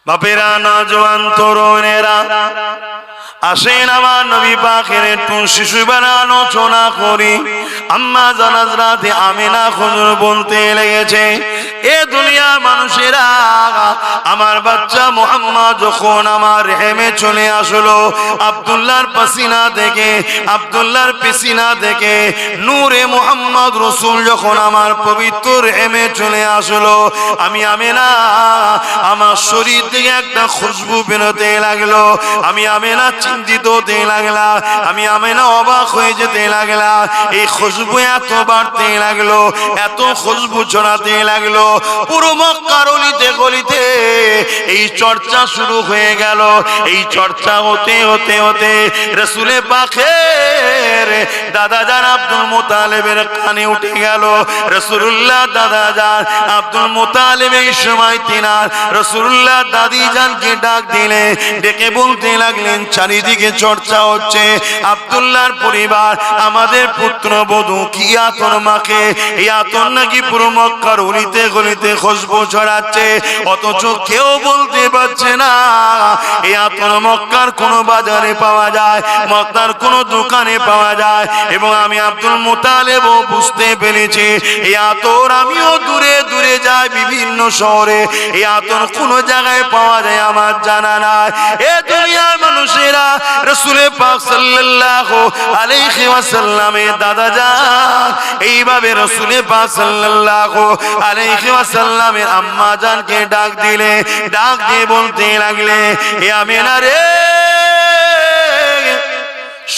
বাপেরা, নওজোয়ান তরুণেরা, আসেন আমার নবী পাকের একটু শিশুবেলা আলোচনা করি। আম্মা জান হযরতে আমিনা হুজুর বলতে লেগেছে, এ দুনিয়ার মানুষেরা, আমার বাচ্চা মুহাম্মদ যখন আমার রেহেমে চলে আসলো, আব্দুল্লাহর পাসিনা থেকে, আব্দুল্লাহর পেসিনা থেকে নূরে মুহাম্মদ রাসূল যখন আমার পবিত্র রেহেমে চলে আসলো, আমি আমিনা আমার শরীর থেকে একটা খুশবু বেরোতে লাগলো। আমি আমিনা চিন্তিত হতে লাগলা, আমি আমিনা অবাক হয়ে যেতে লাগলা। এই খুশবু এত বাড়তে লাগলো, এত খুশবু ছড়াতে লাগলো, পুরো মক্কার অলিতে গলিতে এই চর্চা শুরু হয়ে গেল। এই চর্চা হতে হতে হতে রাসূলে পাকের দাদা জান আব্দুল মুতালিবের কানে উঠে গেল। রাসূলুল্লাহ দাদা জান আব্দুল মুতালিব এই সময় তিনার রাসূলুল্লাহ দাদি জানকে ডাক দিলে, ডেকে বলতে লাগলেন, চারিদিকে চর্চা হচ্ছে, আব্দুল্লাহর পরিবার আমাদের পুত্রবধূ কি আতর মাখে, এই আতর নাকি পুরো মক্কার অলিতে গলিতে খুশবু ছড়াচ্ছে, অথচ কেউ বলতে পারছে না এই আতর মক্কার কোনো বাজারে পাওয়া যায়, মক্কার কোনো দোকানে পাওয়া যায়। এবং আমি আব্দুল মুতালিবও বুঝতে পেরেছি এই আতর আমিও দূরে দূরে যাই বিভিন্ন শহরে, এই আতর কোনো জায়গায় পাওয়া যায় আমার জানা নাই। এ দুনিয়ার মানুষেরা, রাসূল পাক সাল্লাল্লাহু আলাইহি ওয়াসাল্লামের দাদা জান এইভাবে রাসূল পাক সাল্লাল্লাহু আলাইহি ওয়াসাল্লামের আম্মা জানকে ডাক দিলে, ডাক দিয়ে বলতে লাগলে, এ আমিনা রে,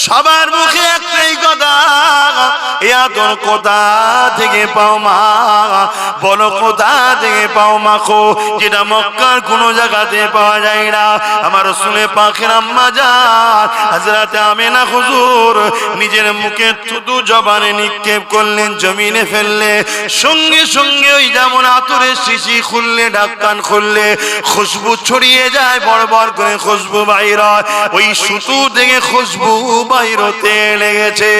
সবার মুখে একটাই কথা, এ আতর কোথা থেকে পাও মা, বলো কোথা থেকে পাও মা খো, যেটা মক্কার কোনো জায়গাতে পাওয়া যায় না। আমার রাসূল পাকের আম্মা জান হযরত আমিনা হুজুর নিজের মুখে থুতু জবানে নিক্ষেপ করলেন, জমিনে ফেললে, সঙ্গে সঙ্গে ওই যেমন আতরের শিশি খুললে, ঢাকন খুললে খুশবু ছড়িয়ে যায়, বড় বড় করে খুশবু বাইর হয়, ওই সুতু থেকে খুশবু বাইর হতে লেগেছে।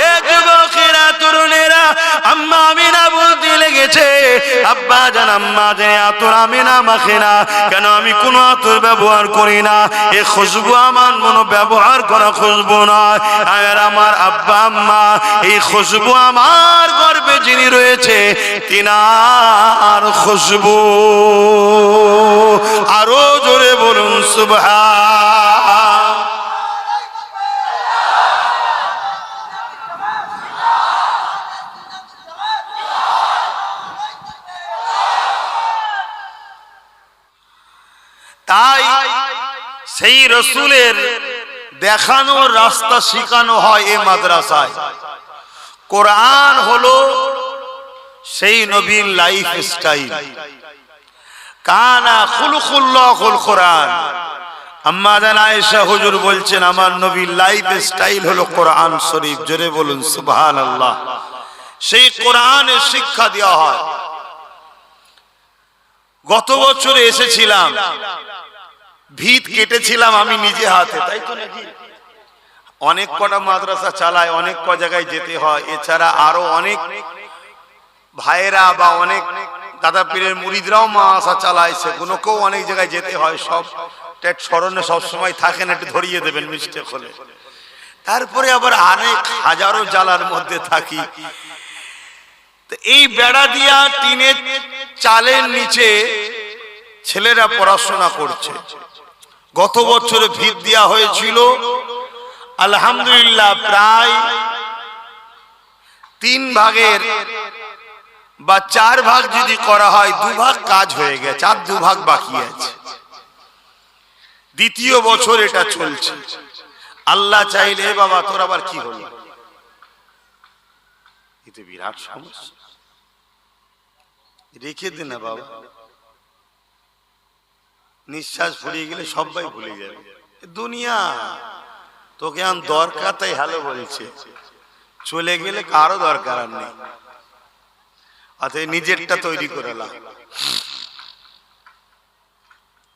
এ যুবকেরা, তরুণেরা, আম্মা আমিনা বলতে লেগেছে, আব্বা জান আম্মা জান আতর আমিনা মাখে না কেন, আমি কোনো আতর ব্যবহার করি না, এ খুশবু আমার মনো ব্যবহার করা খুশবু নয়। আর আমার আব্বা আম্মা, এই খুশবু আমার গর্ভে যিনি রয়েছে তিনার খুশবু। আরো জোরে বলুন সুবহান। তাই সেই রসুলের দেখানো রাস্তা শিখানো হয় এই মাদ্রাসায়। কোরআন হলো সেই নবীর লাইফ স্টাইল, কানা খুলুকুল্লাহুল কোরআন। আম্মা জান আয়েশা হুজুর বলছেন, আমার নবীর লাইফ স্টাইল হলো কোরআন শরীফ। জোরে বলুন সুবহানাল্লাহ। সেই কোরআনের শিক্ষা দেওয়া হয়। গত বছর এসেছিলাম, ভিত কেটেছিলাম আমি নিজে হাতে, তাই তো নাকি? অনেক কটা মাদ্রাসা চালায়, অনেক ক জায়গায় যেতে হয়, এছাড়া আরো অনেক ভাইয়েরা বা অনেক দাদা পীরের মুরিদরাও মাদ্রাসা চালায়, সেগুলোকেও অনেক জায়গায় যেতে হয়। সব স্মরণে সবসময় থাকেন, একটু ধরিয়ে দেবেন মিস্টেক হলে। তারপরে আবার অনেক হাজারো জ্বালার মধ্যে থাকি। এই বেড়া দিয়া টিনের চালের নিচে ছেলেরা পড়াশোনা করছে। গত বছরে ভিত দেওয়া হয়েছিল, আলহামদুলিল্লাহ প্রায় 3 ভাগের বা 4 ভাগ যদি করা হয়, 2 ভাগ কাজ হয়ে গেছে, আর 2 ভাগ বাকি আছে। দ্বিতীয় বছর এটা চলছে। আল্লাহ চাইলে, বাবা তোর আবার কি হলো, এতে বিরাট সমস্যা, রেখে দে না বাবা, নিঃশ্বাস ফুরিয়ে গেলে সবাই ভুলে যাবে। দুনিয়া তোকে আন দরকার, তাই হ্যালো বলছে, চলে গেলে কারো দরকার আর নেই। অতএব নিজেরটা তৈরি করে লাও।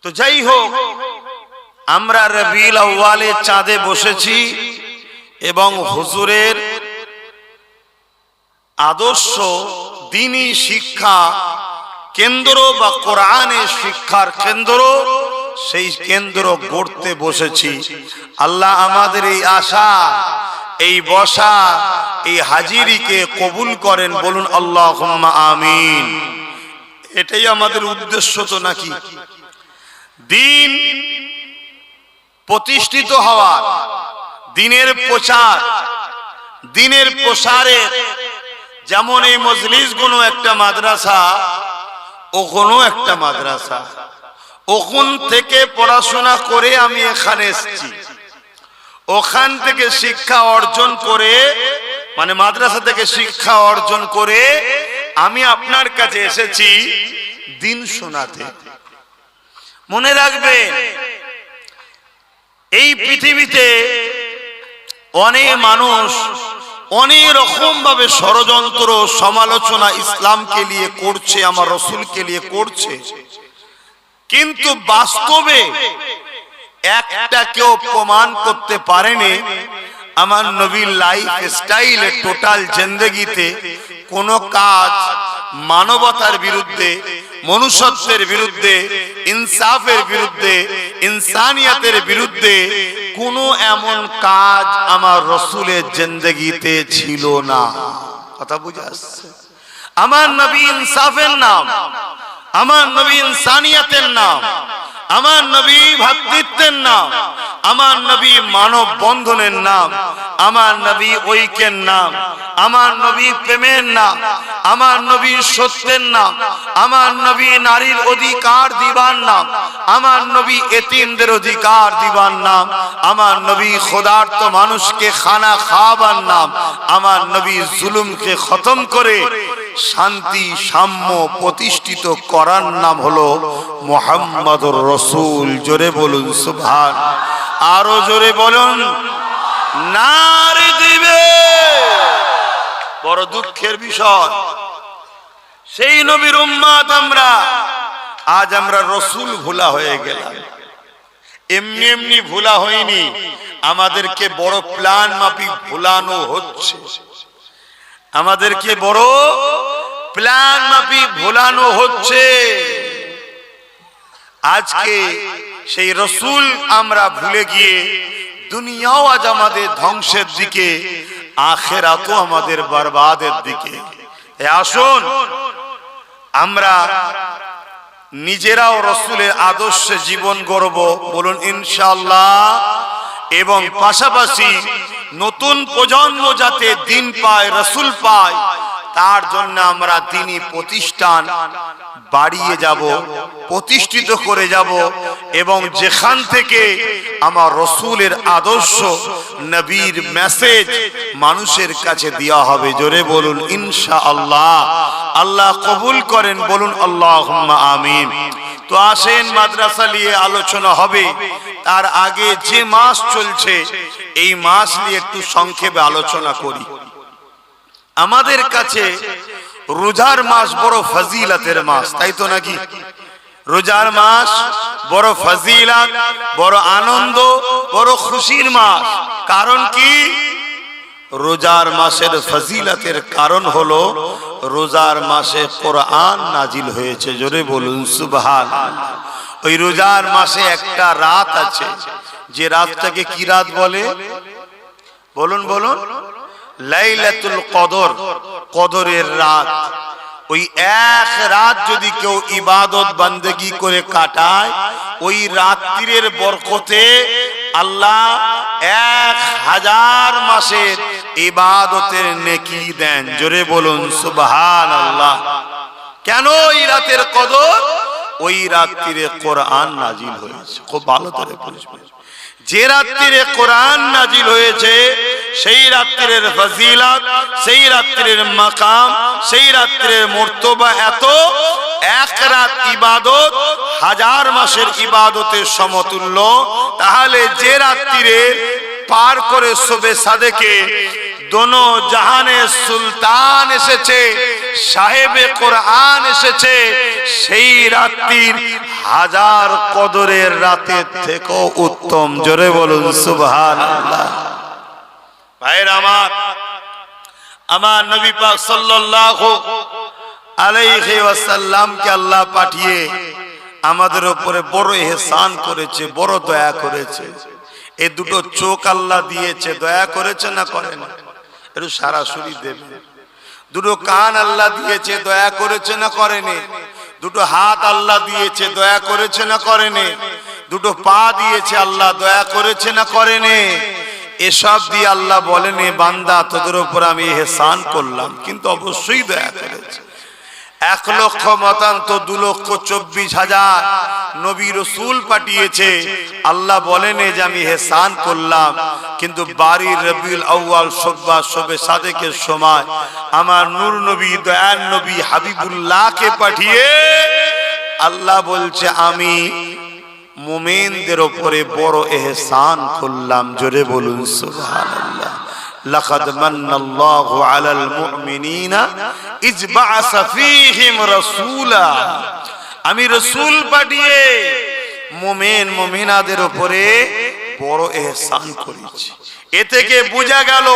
তো যাই হোক, আমরা রবিউল আউয়ালের চাঁদে বসেছি এবং হুজুরের আদর্শ দ্বীনি শিক্ষা কেন্দ্র বা কোরআনের শিক্ষার কেন্দ্র, সেই কেন্দ্র গড়তে বসেছি। আল্লাহ আমাদের এই আশা, এই বসা, এই হাজিরিকে কবুল করেন, বলুন আল্লাহুম্মা আমিন। এটাই আমাদের উদ্দেশ্য তো নাকি? দিন প্রতিষ্ঠিত হওয়ার, দিনের প্রচার, দিনের প্রসারের, যেমন এই মজলিসগুলো একটা মাদ্রাসা, ওখানেও একটা মাদ্রাসা। ওখান থেকে পড়াশোনা করে আমি এখানে এসেছি, ওখান থেকে শিক্ষা অর্জন করে, মানে মাদ্রাসা থেকে শিক্ষা অর্জন করে আমি আপনার কাছে এসেছি দিন শোনাতে। মনে রাখবেন, এই পৃথিবীতে অনেক মানুষ অনেক রকম ভাবে ষড়যন্ত্র সমালোচনা ইসলামকে নিয়ে করছে, আমার রসুলকে নিয়ে করছে, কিন্তু বাস্তবে একটা কেউ প্রমাণ করতে পারেনি আমার নবীর লাইফ স্টাইলে, টোটাল জিন্দেগিতে কোন কাজ মানবতার বিরুদ্ধে, মনুষ্যত্বের বিরুদ্ধে, ইনসাফের বিরুদ্ধে, ইনসানিয়াতের বিরুদ্ধে কোন এমন কাজ আমার রসুলের জিন্দেগিতে ছিল না। কথা বুঝে আসছে? আমার নবী ইনসাফের নাম, আমার নবী ইনসানিয়াতের নাম, আমার নবী ভ্রাতৃত্বের নাম, আমার নবী মানব বন্ধনের নাম, আমার নবী ঐক্যের নাম, আমার নবী প্রেমের নাম, আমার নবী সত্যের নাম, আমার নবী নারীর অধিকার দিবার নাম, আমার নবী এতিমদের অধিকার দিবার নাম, আমার নবী ক্ষুধার্ত মানুষকে খানা খাওয়াবার নাম, আমার নবী জুলুমকে খতম করে শান্তি সাম্য প্রতিষ্ঠিত করার নাম হলো মুহাম্মাদুর রাসূল। জোরে বলুন সুবহান, আরো জোরে বলুন নারে দিবে। বড় দুঃখের বিষয়, সেই নবীর উম্মত আমরা, আজ আমরা রসুল ভোলা হয়ে গেলাম। এমনি এমনি ভোলা হয়নি, আমাদেরকে বড় প্ল্যান মাফিক ভোলানো হচ্ছে, আমাদেরকে বড় প্ল্যান মাফিক ভোলানো হচ্ছে। আজকে সেই রসুল আমরা ভুলে গিয়ে দুনিয়াও আজ আমাদের ধ্বংসের দিকে, আখিরাতও আমাদের বরবাদের দিকে। আসুন আমরা নিজেরাও রসুলের আদর্শে জীবন গড়ব, বলুন ইনশাআল্লাহ। এবং পাশাপাশি নতুন প্রজন্ম যাতে দিন পায়, রসুল পায়, তার জন্য আমরা দিনী প্রতিষ্ঠান বাড়িয়ে যাব, প্রতিষ্ঠিত করে যাব, এবং যেখান থেকে আমার রসুলের আদর্শ, নবীর মেসেজ মানুষের কাছে দেওয়া হবে, জোরে বলুন ইনশাআল্লাহ। আল্লাহ কবুল করেন, বলুন আল্লাহুম্মা আমিন। তো আসেন, মাদ্রাসা নিয়ে আলোচনা হবে, তার আগে যে মাস চলছে এই মাস নিয়ে একটু সংক্ষেপে আলোচনা করি। আমাদের কাছে রোজার মাস বড় ফজিলতের মাস, তাই তো নাকি? রোজার মাস বড় ফজিলত, বড় আনন্দ, বড় খুশির মাস। কারণ কি? রোজার মাসের ফজিলতের কারণ হলো রোজার মাসে কোরআন নাজিল হয়েছে, জোরে বলুন সুবহানাল্লাহ। ওই রোজার মাসে একটা রাত আছে, যে রাতটাকে কি রাত বলে? বলুন বলুন, লাইলাতুল কদর, কদরের রাত। ওই এক রাত যদি কেউ ইবাদত বান্দেগি করে কাটায়, ওই রাত্রির বরকতে আল্লাহ 1000 মাসের ইবাদতের নেকি দেন, জোরে বলুন সুবহানাল্লাহ। কেন ওই রাতের কদর? ওই রাত্রিরে কোরআন নাজিল হয়েছে। খুব ভালো করে বুঝবেন, যে রাত্রিরে কোরআন নাজিল হয়েছে সেই রাত্রির ফজিলত, সেই রাত্রির মাকাম, সেই রাত্রির মর্তবা এত, এক রাত ইবাদত 1000 মাসের ইবাদতের সমতুল্য। তাহলে যে রাত্রিরে পার করে শবে সাদেকে দোনো জাহানের সুলতান এসেছে, সাহেবে কোরআন এসেছে, সেই রাত্রির 1000 কদরের রাতের থেকেও উত্তম, জোরে বলুন সুবহানাল্লাহ। ভাইরা আমার, আমার নবী পাক সাল্লাল্লাহু আলাইহি ওয়াসাল্লামকে আল্লাহ পাঠিয়ে আমাদের উপরে বড় ইহসান করেছে, বড় দয়া করেছে। এই দুটো চোখ আল্লাহ দিয়েছে, দয়া করেছে না করেন? একটু সরাসরি দেবেন। দুটো কান আল্লাহ দিয়েছে, দয়া করেছে না করেনি? দুটো হাত আল্লাহ দিয়েছে, দয়া করেছে না করেনি? দুটো পা দিয়েছে আল্লাহ, দয়া করেছে না করেনি? এসব দিয়ে আল্লাহ বলেনি বান্দা তোদের উপর আমি ইহসান করলাম, কিন্তু অবশ্যই দয়া করেছে। 1,24,000 নবী রাসূল পাঠিয়েছে, আল্লাহ বলেনি যে আমি ইহসান করলাম, কিন্তু বারির রবিউল আউয়াল শবে সাদেকের সময় আমার নূর নবী, দয়ার নবী হাবিবুল্লাহকে পাঠিয়ে আল্লাহ বলছে আমি মুমিনদের উপরে বড় ইহসান করলাম। জোরে বলুন সুবহানাল্লাহ। লাকাদ মান্নাল্লাহু আলাল মুমিনিনা ইয বাআসা ফীহিম রাসূলা। আমি রাসূল পাঠিয়ে মুমিন মুমিনাদের উপরে বড় ইহসান করেছি। এ থেকে বোঝা গেল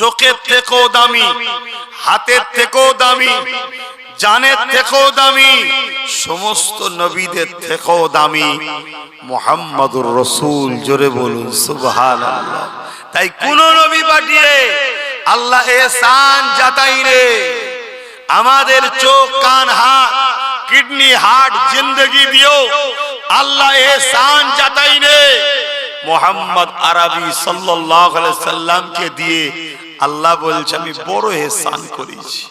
চোখের থেকেও দামি, হাতের থেকেও দামি, জানের থেকেও দামি, সমস্ত নবীদের থেকেও দামি মুহাম্মাদুর রাসূল। জোরে বলুন সুবহানাল্লাহ। তাই কোন নবী পাঠিয়ে আল্লাহ ইহসান জাতাই রে। আমাদের চোখ, কান, হাত, কিডনি, হার্ট, জিন্দেগি দিও আল্লাহ ইহসান জাতাই রে। মুহাম্মদ আরবি সাল্লাল্লাহু আলাইহি সাল্লামকে দিয়ে আল্লাহ বলছে আমি বড় ইহসান করেছি।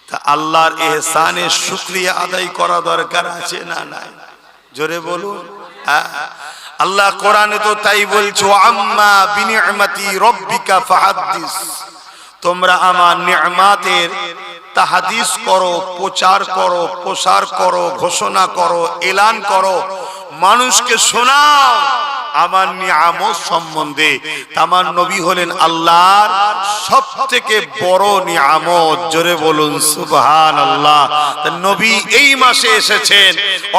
তা আল্লাহর ইহসানের শুকরিয়া আদায় করা দরকার আছে না নাই? জোরে বলুন। আল্লাহ কোরআনে তো তাই বলছো, আম্মা বিনিআমাতি রাব্বিকা ফাহাদ্দিস। তোমরা আমার নিয়ামতের তাহাদিস করো, প্রচার করো, প্রসার করো, ঘোষণা করো, এলান করো, মানুষকে শোনাও আমার নিয়ামত সম্বন্ধে। আমার নবী হলেন আল্লাহর সবথেকে বড় নিয়ামত। জোরে বলুন সুবহানাল্লাহ। নবী এই মাসে এসেছেন,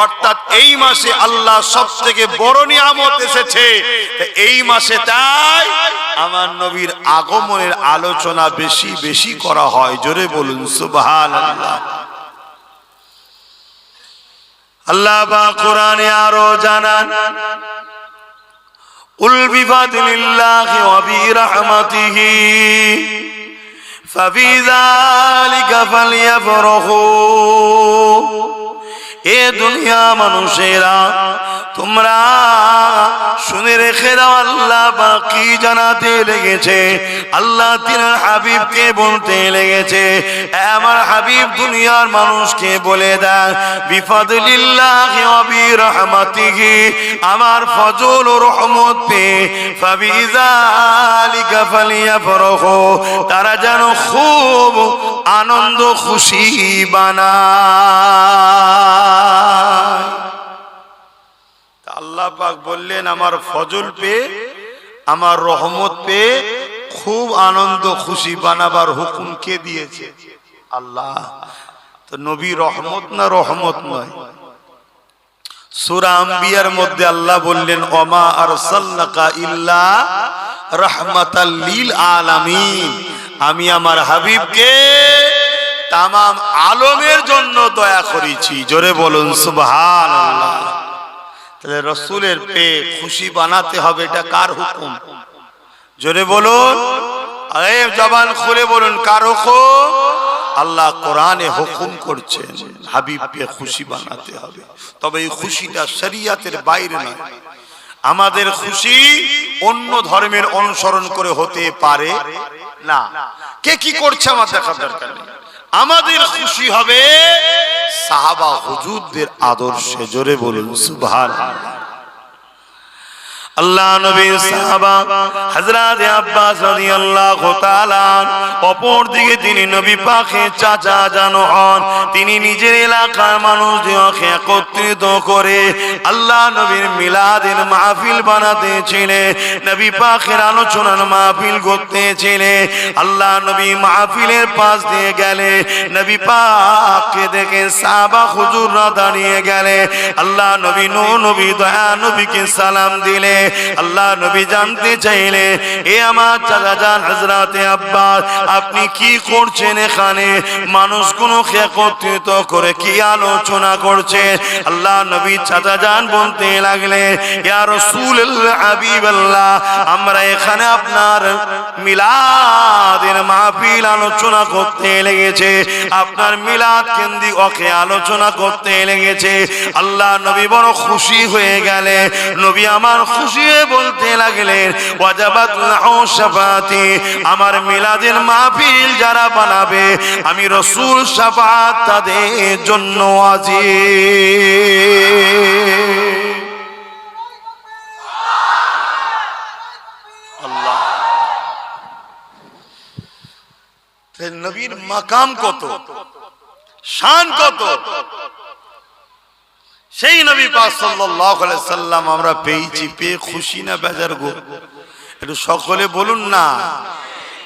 অর্থাৎ এই মাসে আল্লাহ সবথেকে বড় নিয়ামত এসেছে। এই মাসে তাই আমার নবীর আগমনের আলোচনা বেশি বেশি করা হয়। জোরে বলুন সুবহানাল্লাহ। আল্লাহ পাক কোরআনে আরো জানান, কুল বিফাদলিল্লাহি ওয়া বিরহমাতিহি ফাবিযালিকা ফালইফরাহু। এ দুনিয়া মানুষেরা তোমরা শুনে রেখে দাও, আল্লাহ বাকি জানাতে লেগেছে। আল্লাহ তিনার হাবিবকে বলতে লেগেছে, আমার হাবিব দুনিয়ার মানুষকে বলে দেন বিফাদলিল্লাহি ওয়া বিরহমাতিহি, আমার ফজল ও রহমত পে ফাবিযালিকা ফালইফরাহু, তারা যেন খুব আনন্দ খুশি বানায়। আল্লাহ পাক বললেন আমার ফজল পে, আমার রহমত পে খুব আনন্দ খুশি বানাবার হুকুম কে দিয়েছে? আল্লাহ। তো নবী রহমত না রহমত নয়? সূরা আম্বিয়ার মধ্যে আল্লাহ বললেন ওমা আরসালনাকা ইল্লা রাহমাতাল লিল আলামিন, আমি আমার হাবিবকে তামাম আলমের জন্য দয়া করেছি। জোরে বলুন সুবহানাল্লাহ। তাহলে রসুলের পে খুশি বানাতে হবে, এটা কার হুকুম? জোরে বলুন, আরে জবান খুলে বলুন, কার হুকুম? আল্লাহ কোরআনে হুকুম করছেন হাবিবকে খুশি বানাতে হবে। তবে এই খুশিটা শরিয়তের বাইরে নয়। আমাদের খুশি অন্য ধর্মের অনুসরণ করে হতে পারে না। কে কি করছে আমার দেখার দরকার নেই। আমাদের খুশি হবে সাহাবা হুজুরদের আদর্শে। জোরে বলুন সুবহানাল্লাহ। আল্লাহ নবীর সাহাবা হযরত আব্বাস রাদিয়াল্লাহু তাআলা, অপর দিকে তিনি নবী পাকের চাচা জানো হন। তিনি নিজের এলাকার মানুষদেরকে একত্রিত করে আল্লাহ নবীর মিলাদের মাহফিল বানাতেছিলেন, নবী পাকের আলোচনার মাহফিল করতেছিলেন। আল্লাহ নবী মাহফিলের পাশ দিয়ে গেলে নবী পাককে দেখে সাহাবা হুজুররা দাঁড়িয়ে গেলে আল্লাহ নবী নূর নবী দয়া নবীকে সালাম দিলে। আল্লাহ নবী জানতে চাইলে, এ আমার চাচা জান হযরতে আব্বাস, আপনি কি করছেন এখানে? মানুষগুলো একত্রিত করে কি আলোচনা করছে? আল্লাহ নবী চাচা জান বলতে লাগলে, ইয়া রাসূলুল্লাহ হাবিবাল্লাহ, আমরা এখানে আপনার মিলাদের মাহফিল আলোচনা করতে লেগেছে, আপনার মিলাদ কেন্দ্রিক ওকে আলোচনা করতে লেগেছে। আল্লাহ নবী বড় খুশি হয়ে গেলে, নবী আমার খুশি হয়ে বলতে লাগলেন, ওয়াজাবাত লাহু শাফাআতি, আমার মিলাদের মাহফিল যারা বানাবে আমি রাসূল শাফাআত তাদের জন্য ওয়াজিব। আল্লাহ, নবীর মাকাম কত, শান কত, সেই নবী পাক সাল্লাল্লাহু আলাইহি সাল্লাম আমরা পেয়েছি, পেয়ে খুশি না বেজার গো? একটু সকলে বলুন না,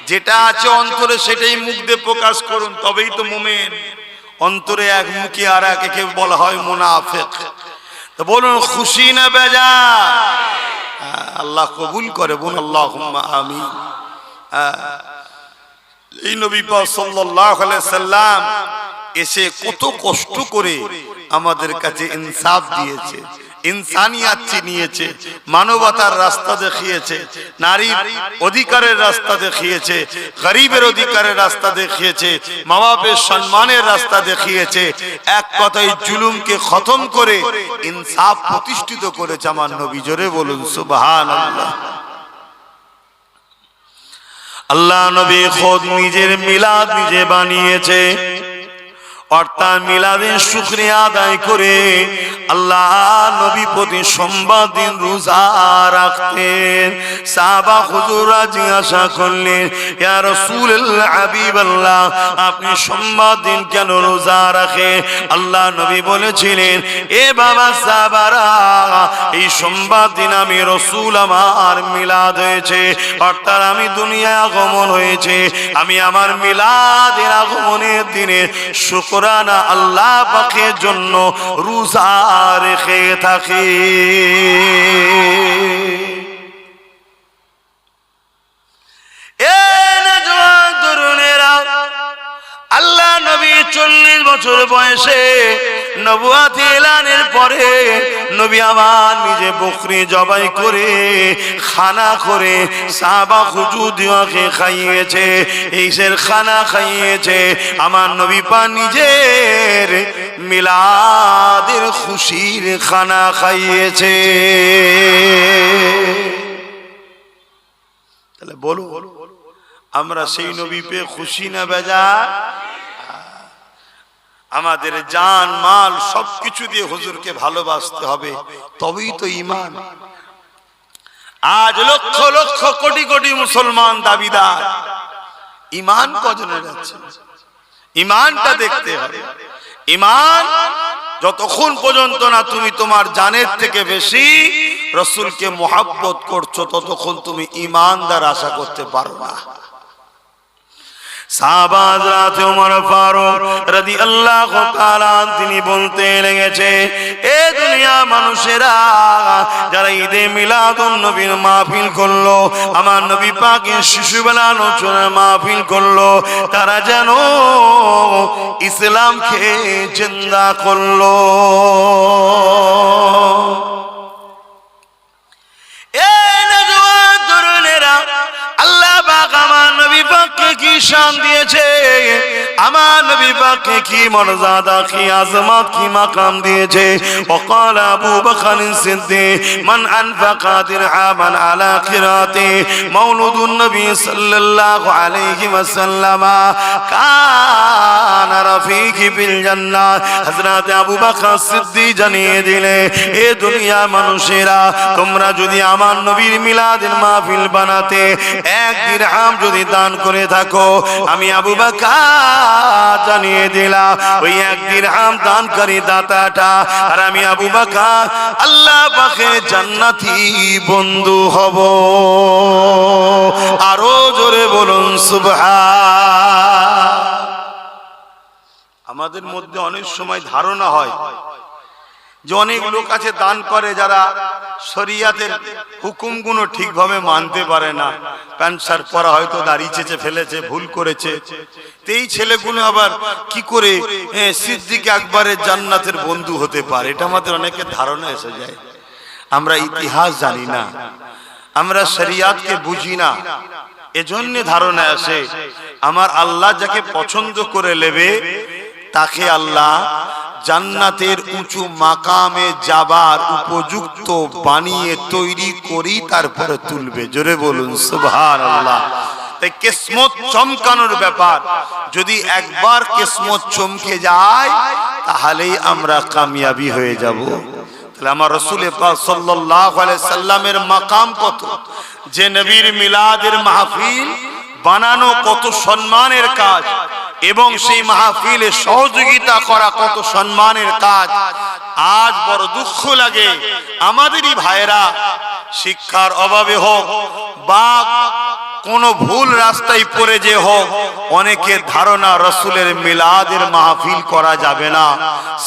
যেটা আছে অন্তরে সেটাই মুখ দিয়ে প্রকাশ করুন, তবেই তো মুমিন। অন্তরে এক মুখে আর একে বলা হয় মুনাফিক। তো বলুন খুশি না বেজার? আল্লাহ কবুল করে, বলুন আল্লাহুম্মা আমিন। এই নবী পাক সাল্লাল্লাহু আলাইহি সাল্লাম এসে কত কষ্ট করে আমাদের কাছে ইনসাফ দিয়েছে, ইনসানিয়াত চিনিয়েছে, মানবতার রাস্তা দেখিয়েছে, নারীর অধিকারের রাস্তা দেখিয়েছে, গরিবের অধিকারের রাস্তা দেখিয়েছে, মা বাপের সম্মানের রাস্তা দেখিয়েছে। এক কথায় জুলুমকে খতম করে ইনসাফ প্রতিষ্ঠিত করেছে আমার নবী। জোরে বলুন সুবহানাল্লাহ। আল্লাহ নবী খোদ নিজের মিলাদ নিজে বানিয়েছে, অর্থাৎ মিলাদের শুকরিয়া আদায় করে আল্লাহ নবী প্রতি সোমবার দিন রোজা রাখতেন। সাহাবা হুজুররা জিজ্ঞাসা করলেন, ইয়া রাসূলুল্লাহ হাবিবাল্লাহ, আপনি সোমবার দিন কেন রোজা রাখেন? আল্লাহ নবী বলেছিলেন, এ বাবা সাহাবারা, এই সোমবার দিন আমি রাসূল আমার মিলাদ হয়েছে, অর্থাৎ আমি দুনিয়ায় আগমন হয়েছে, আমি আমার মিলাদের আগমনের দিনে শুকরানা আল্লাহ পাকের জন্য রোজা রেখে থাকি। আল্লাহ নবী 40 বছর বয়সে নবুয়াত এলানের পরে নবী আমার নিজে বকরি জবাই করে খানা করে সাহাবা হুজুরকে খাইয়েছে, এইসের খানা খাইয়েছে। আমার নবী পাক নিজের মিলাদের খুশির খানা খাইয়েছে। তাহলে বলো, আমরা সেই নবী পেয়ে খুশি না বেজার? আমাদের জান মাল সবকিছু দিয়ে হুজুরকে ভালোবাসতে হবে, তবেই তো ঈমান। আজ লক্ষ লক্ষ কোটি কোটি মুসলমান দাবিদার, ঈমান কজনের আছে? ঈমানটা দেখতে হবে। ঈমান যতক্ষণ পর্যন্ত না তুমি তোমার জানের থেকে বেশি রাসূলকে মুহাব্বত করছো, ততক্ষণ তুমি ঈমানদার আশা করতে পারো না। সাহাবা হযরত ওমর ফারুক রাদিয়াল্লাহু তাআলা তিনি বলতে লেগেছে, এ দুনিয়া মানুষেরা যারা ঈদে মিলাদুন নবীর মাহফিল করলো, আমার নবী পাকের শিশুবেলা আলোচনার মাহফিল করলো, তারা যেন ইসলামকে জিন্দা করলো। আল্লাহ পাক আমার নবী পাককে কি শান দিয়েছে, আমার নবী পাককে কি মর্যাদা, কি আজমত, কি মাকাম দিয়েছে। وقال ابو بكر الصديق من انفق درهما على قراءه مولود النبي صلى الله عليه وسلم كان رفيق في الجنه। হযরত আবু বকর সিদ্দিক জানিয়ে দিলে, এ দুনিয়া মানুষেরা, তোমরা যদি আমার নবীর মিলাদের মাহফিল বানাতে 1 দিরহাম যদি দান করে থাকো, আমি আবু বকর জানিয়ে দিলাম ওই 1 দিরহাম দানকারী দাতাটা আর আমি আবু বকর আল্লাহ পাকের জান্নাতি বন্ধু হব। আরো জোরে বলুন সুবহান। আমাদের মধ্যে অনেক সময় ধারণা হয় যে অনেক লোক আছে দান করে যারা শরিয়াতের হুকুমগুলো ঠিকভাবে মানতে পারে না, প্যান্ট শার্ট পরা হয়তো দাড়ি চেঁচে ফেলেছে, ভুল করেছে, এই ছেলেগুলো আবার কি করে সিদ্দিক আকবরের জান্নাতের বন্ধু হতে পারে, এটা আমাদের অনেকের ধারণা এসে যায়। আমরা ইতিহাস জানি না, আমরা শরিয়াতকে বুঝি না, এজন্য ধারণা আসে আমার আল্লাহ যাকে পছন্দ করে নেবে তাকে আল্লাহ জান্নাতের উঁচু মাকামে যাবার উপযুক্ত বানিয়ে তৈরি করি তারপরে তুলবে। জোরে বলুন সুবহানাল্লাহ। তাই কিসমত চমকানোর ব্যাপার, যদি একবার কিসমত চমকে যায় তাহলেই আমরা কামিয়াবি হয়ে যাব। তাহলে আমার রাসূল পাক সাল্লাল্লাহু আলাইহি সাল্লামের মাকাম কত, যে নবীর মিলাদের মাহফিল বানানো কত সম্মানের কাজ, এবং সেই মাহফিলে সহযোগিতা করা কত সম্মানের কাজ। আজ বড় দুঃখ লাগে আমাদেরই ভাইরা শিক্ষার অভাবে হোক বা কোন ভুল রাস্তায় পড়ে যে হোক, অনেকের ধারণা রাসূলের মিলাদের মাহফিল করা যাবে না,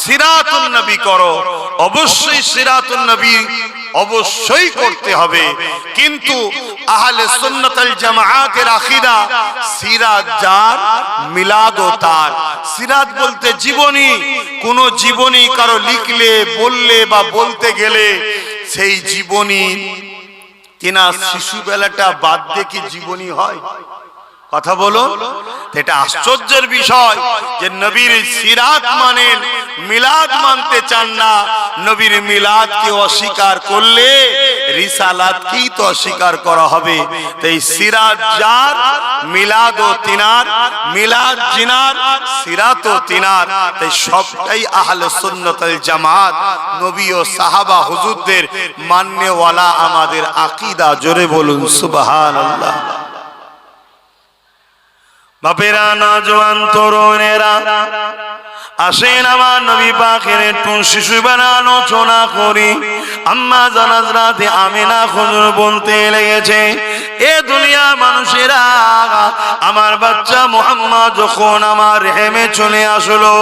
সিরাতুন নবী করো। অবশ্যই সিরাতুন নবী অবশ্যই করতে হবে, কিন্তু আহলে সুন্নাত ওয়াল জামাআতের আকীদা সিরাত যার মিলাদও তার। সিরাত বলতে জীবনী, কোন জীবনী কারো লিখলে বললে বা বলতে গেলে সেই জীবনী কিনা শিশুবেলাটা বাদ দিয়ে কি জীবনী হয়? কথা বলো। এটা আশ্চর্যের বিষয় যে নবীর সিরাত মানেন, মিলাদ মানতে চান না। নবীর মিলাদকে অস্বীকার করলে রিসালাতকেই তো অস্বীকার করা হবে। তাই সিরাত যার, মিলাদও তিনার, মিলাদ জিনার, সিরাতও তিনার। তাই সবটাই আহলে সুন্নাত ওয়াল জামাত, নবী ও সাহাবা হুজুরদের মাননেওয়ালা আমাদের আকীদা। জোরে বলুন সুবহানাল্লাহ। বাপেরা, নওজোয়ান তরুণেরা, আসেন আমার নবী পাকের একটু শিশুবেলা আলোচনা করি। আম্মা জান হযরত আমিনা হুজুর বলতে লেগেছে, এ দুনিয়ার মানুষেরা, আমার বাচ্চা মুহাম্মদ যখন আমার রেহেমে চলে আসলো,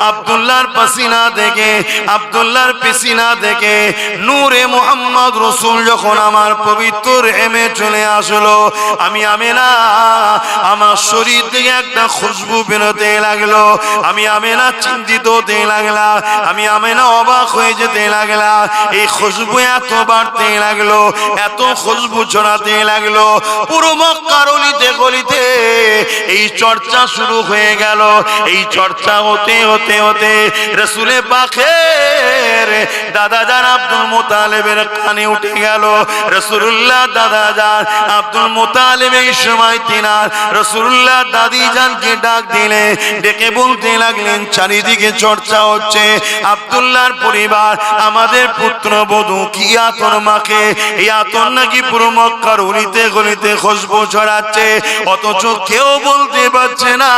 আব্দুল্লাহর পাসিনা থেকে, আব্দুল্লাহর পিসিনা থেকে নূরে মুহাম্মদ রাসূল যখন আমার পবিত্র রেহেমে চলে আসলো, আমি আমিনা আমার শরীর থেকে একটা খুশবু বেরোতে লাগলো। আমি আমিনা চিন্তিত হতে লাগলা, আমি আমিনা অবাক হয়ে যেতে লাগলা। এই খুশবু এত বাড়তে লাগলো, এত খুশবু ছড়াতে লাগলো, পুরো মক্কার অলিতে গলিতে এই চর্চা শুরু হয়ে গেল। এই চর্চা হতে হতে হতে রাসূলে পাকের দাদা জান আব্দুল মুতালিবের কানে উঠে গেল। রাসূলুল্লাহ দাদা জান আব্দুল মুতালিব এই সময় তিনার রাসূলুল্লাহ দাদি জানকে ডাক দিলে, ডেকে বলতে লাগলেন, চারিদিকে চর্চা হচ্ছে, আব্দুল্লাহর পরিবার আমাদের পুত্রবধূ কি আতর মাখে, এই আতর নাকি পুরো মক্কার অলিতে গলিতে খুশবু ছড়াচ্ছে, অথচ কেউ বলতে পারছে না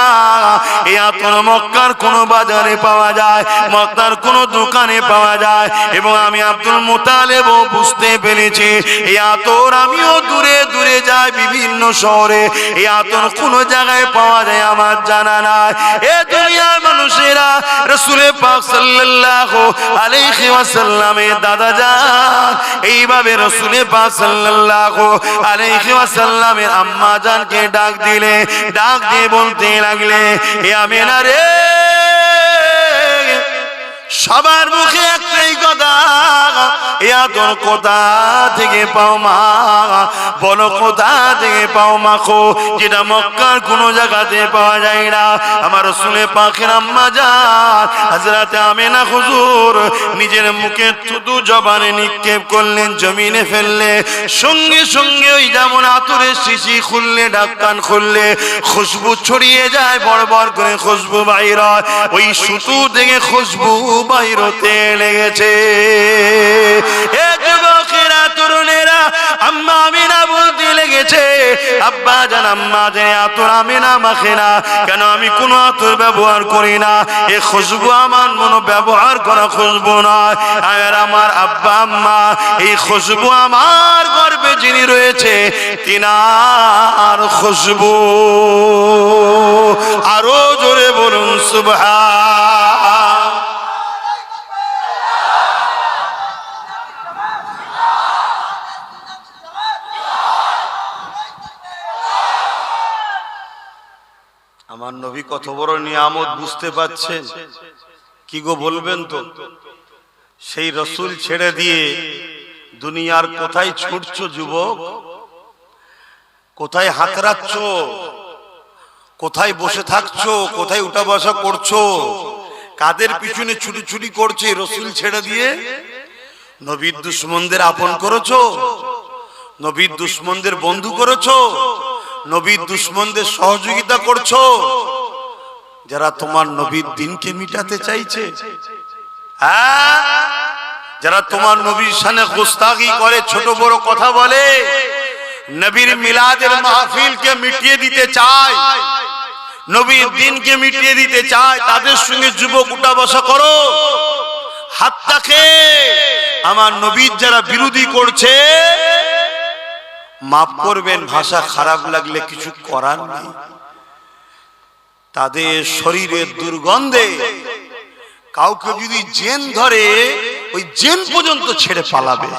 এই আতর মক্কার কোন বাজারে পাওয়া যায়, মক্কার কোন দোকানে পাওয়া যায়। এবং আমি আব্দুল মুতালিবও বুঝতে পেরেছি এই আতর আমিও দূরে দূরে যাই বিভিন্ন শহরে, এই আতর কোন জায়গায় পাওয়া যায় আমার জানা নাই। এ দুনিয়ার মানুষেরা, রাসূল পাক সাল্লাল্লাহু আলাইহি ওয়াসাল্লামের দাদা জান এইভাবে রাসূল পাক সাল্লাল্লাহু আলাইহি ওয়াসাল্লামের আম্মা জানকে ডাক দিলে, ডাক দিয়ে বলতে লাগলে, এ আমিনা রে, সবার মুখে একটাই কথা, এ আতর কোথা থেকে পাও মা, বলো কোথা থেকে পাও মা খো, যেটা মক্কার কোন জায়গাতে পাওয়া যায় না। আমার রাসূল পাকের আম্মা জান হযরত আমিনা হুজুর নিজের মুখে থুতু জবানে নিক্ষেপ করলেন, জমিনে ফেললে, সঙ্গে সঙ্গে ওই যেমন আতরের শিশি খুললে, ঢাকন খুললে খুশবু ছড়িয়ে যায়, বড় বড় করে খুশবু বাইর হয়, ওই সুতু থেকে খুশবু বাইর হতে লেগেছে। এ যুবকেরা, তরুণেরা, আম্মা আমিনা বলতে লেগেছে, আব্বা জান আম্মা জান আতর আমিনা মাখে না কেন, আমি কোন আতর ব্যবহার করি না, এই খুশবু আমার মনো ব্যবহার করা খুশবু নয়। আর আমার আব্বা আম্মা, এই খুশবু আমার গর্ভে যিনি রয়েছে তিনার খুশবু। আরো জোরে বলুন সুবহান। আমার নবী কত বড় নিয়ামত বুঝতে পাচ্ছেন? কি গো বলবেন তো? সেই রসুল ছেড়ে দিয়ে দুনিয়ার কোথায় ছুটছো যুবক? কোথায় হাতড়াচ্ছ? কোথায় বসে থাকছো? কোথায় উঠা বসা করছো? কাদের পিছনে ছুটি ছুটি করছে? রসুল ছেড়ে দিয়ে নবীর দুশ্মনদের আপন করেছো, নবীর দুশ্মনদের বন্ধু করেছো, নবীর দুশ্মনদের সহযোগিতা করছো, যারা তোমার নবীর দিনকে মিটাতে চাইছে। হ্যাঁ, যারা তোমার নবীর সামনে গোস্তাখি করে, ছোট বড় কথা বলে, নবীর মিলাদের মাহফিলকে মিটিয়ে দিতে চায়, নবীর দিনকে মিটিয়ে দিতে চায়, তাদের সঙ্গে যুবক উঠা বসা করো। হাতটাকে আমার নবীর যারা বিরোধী করছে, মাফ করবেন, ভাষা খারাপ লাগলে কিছু করার নেই। তাদের শরীরের দুর্গন্ধে কাউকে যদি জেন ধরে, ওই জেন পর্যন্ত ছেড়ে পালাবে।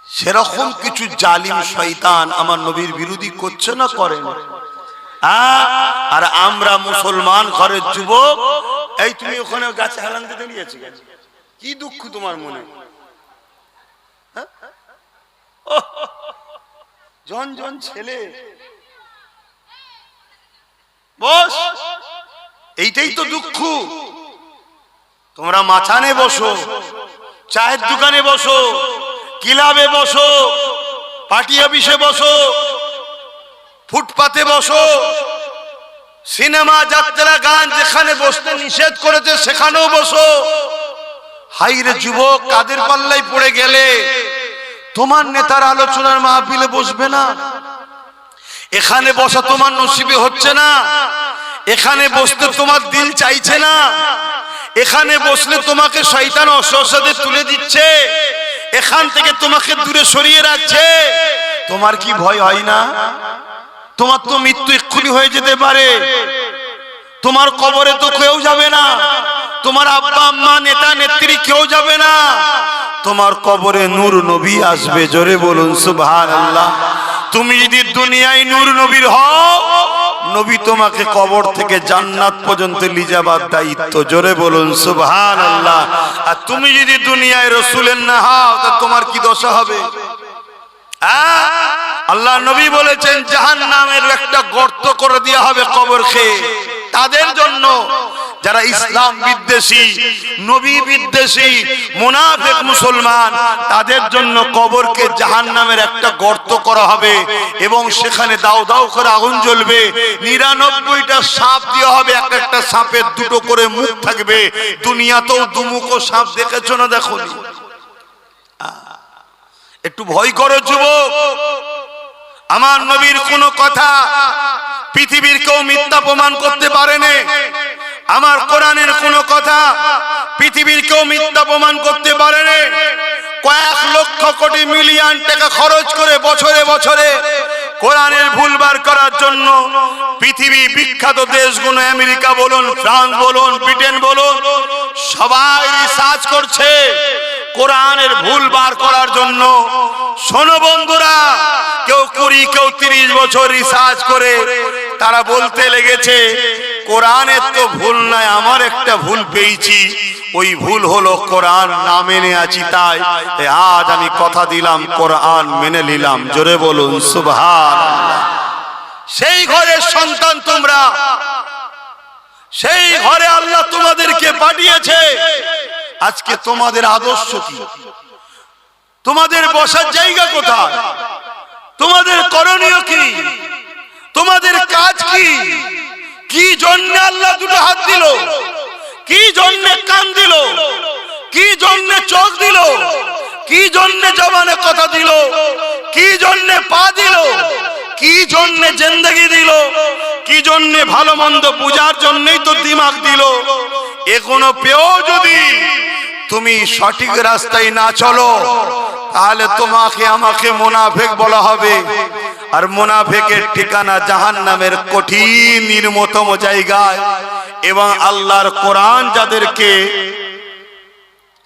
সেরকম কিছু জালিম শয়তান আমার নবীর বিরোধী করছে না, করেন। আর আমরা মুসলমান ঘরের যুবক, এই তুমি ওখানে গাছে হেলান দিতে নিয়েছি, কি দুঃখ তোমার মনে? জন জন ছেলে, বস, এইটাই তো দুঃখ। তোমরা মাচানে বসো, চায়ের দোকানে বসো, ক্লাবে বসো, পার্টি অফিসে বসো, ফুটপাতে বসো, সিনেমা, যাত্রা, গান যেখানে বসতে নিষেধ করেছে সেখানেও বসো। হাইরে যুবক, কাদের পাল্লাই পড়ে গেলে? তোমার নেতার আলোচনার মাহফিলে বসবে না? এখানে বসা তোমার নসিবে হচ্ছে না? এখানে বসতে তোমার দিল চাইছে না? এখানে বসলে তোমাকে শয়তান অসহসাদে তুলে দিচ্ছে, এখান থেকে তোমাকে দূরে সরিয়ে রাখছে। তোমার কি ভয় হয় না? তোমার তো মৃত্যু এক্ষুনি হয়ে যেতে পারে। তোমার কবরে তো কেউ যাবে না, তোমার আব্বা আম্মা নেতা নেত্রী কেউ যাবে না, তোমার কবরে নূর নবী আসবে। জোরে বলুন সুবহানাল্লাহ। তুমি যদি দুনিয়ায় নূর নবীর হও, নবী তোমাকে কবর থেকে জান্নাত পর্যন্ত নিয়ে যাবার দায়িত্ব। জোরে বলুন সুবহানাল্লাহ। আর তুমি যদি দুনিয়ায় রাসূলের না হও, তা তোমার কি দশা হবে? আল্লাহ নবী বলেছেন, জাহান্নামের একটা গর্ত করে দেওয়া হবে কবরকে তাদের জন্য যারা ইসলাম বিদ্বেষী, নবী বিদ্বেষী, মুনাফিক মুসলমান, তাদের জন্য কবরকে জাহান্নামের একটা গর্ত করা হবে এবং সেখানে দাও দাও করে আগুন জ্বলবে। 99টা সাপ দেওয়া হবে, এক একটা সাপের দুটো করে মুখ থাকবে। দুনিয়াতেও দুমুখো সাপ দেখেছো না? দেখো, একটু ভয় করো যুবক। আমার নবীর কোন কথা পৃথিবীর কেউ মিথ্যা প্রমাণ করতে পারেনি। আমার কোরআনের কোন কথা পৃথিবীর কেউ মিথ্যা প্রমাণ করতে পারেনি। কয়েক লক্ষ কোটি মিলিয়ন টাকা খরচ করে বছরে বছরে কোরআনের ভুল বার করার জন্য পৃথিবী বিখ্যাত দেশগুলো, আমেরিকা বলুন, ফ্রান্স বলুন, ব্রিটেন বলুন, সবাই রিসার্চ করছে কোরআনের ভুল বার করার জন্য। শোনো বন্ধুরা, কেউ 20, কেউ 30 বছর রিসার্চ করে তারা বলতে লেগেছে, কোরআনের তো ভুল নাই, আমার একটা ভুল পেয়েছি। ওই ভুল হলো কোরআন না মেনে আছি, তাই আজ আমি কথা দিলাম কোরআন মেনে নিলাম। জোরে বলুন সুবহানাল্লাহ। সেই ঘরের সন্তান তোমরা, সেই ঘরে আল্লাহ তোমাদেরকে পাঠিয়েছে। আজকে তোমাদের আদর্শ কি? তোমাদের বসার জায়গা কোথায়? তোমাদের করণীয় কি? তোমাদের কাজ কি? কি জন্য আল্লাহ দুটো হাত দিল? কি জন্য কান দিল? কি জন্য চোখ দিল? কি জন্য জবানে কথা দিল? কি জন্য পা দিল? কি জন্য জিন্দেগি দিল? কি জন্য ভালো মন্দ বুঝার জন্যই তো দিমাগ দিল। এগুলো পেও যদি তুমি সঠিক রাস্তায় না চলো, তাহলে তোমাকে আমাকে মুনাফিক বলা হবে। আর মুনাফিকের ঠিকানা জাহান্নামের কঠিন নির্মমতম জায়গায়। এবং আল্লাহর কোরআন যাদেরকে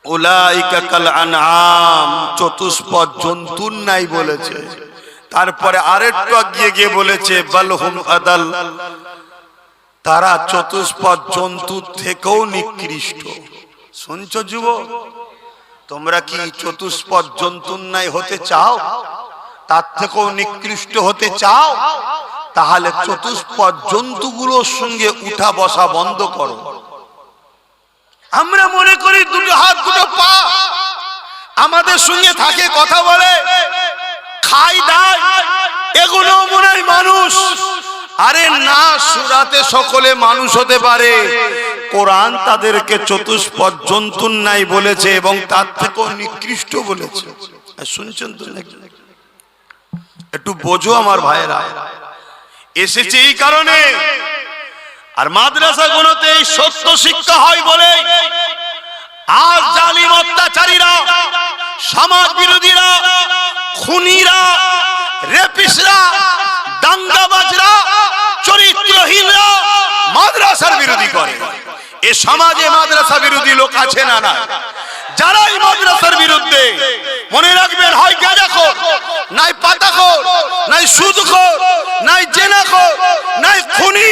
উলাইকা কাল আনআম, চতুষ্পদ জন্তুর নাই বলেছে, তারপরে আরেকটু এগিয়ে গিয়ে বলেছে বালহুম আদাল, তারা চতুষ্পদ জন্তুর থেকেও নিকৃষ্ট। শুনছো যুবক, তোমরা কি চতুষ্পদ জন্তুর ন্যায় হতে চাও? তার থেকেও নিকৃষ্ট হতে চাও? তাহলে চতুষ্পদ জন্তুগুলোর সঙ্গে উঠা বসা বন্ধ করো। আমরা মনে করি দুটো হাত দুটো পা আমাদের সঙ্গে থাকে, কথা বলে, খাই দায়, এগুলো মনে হয় মানুষ। আরে না, সূরাতে সকলে মানুষ হতে পারে। কোরআন তাদেরকে চতুষ্পদ জন্তুর ন্যায় বলেছে এবং তার থেকেও নিকৃষ্ট বলেছে। শুনছেন তো নাকি? একটু বোঝো আমার ভাইয়েরা, এসেছে এই কারণে। আর মাদ্রাসাগুলোতে এই সত্য শিক্ষা হয় বলে আজ জালিম অত্যাচারীরা, সমাজ বিরোধীরা, খুনিরা, রেপিস্টরা, দাঙ্গাবাজরা, চরিত্রহীনরা মাদ্রাসার বিরোধী করে। এ সমাজে মাদ্রাসা বিরোধী লোক আছে না? না। যারাই মাদ্রাসার বিরুদ্ধে, মনে রাখবেন, হয় গাঁজাখোর, নাই পাতাখোর, নাই সুদখোর, নাই জেনাখোর, নাই খুনি,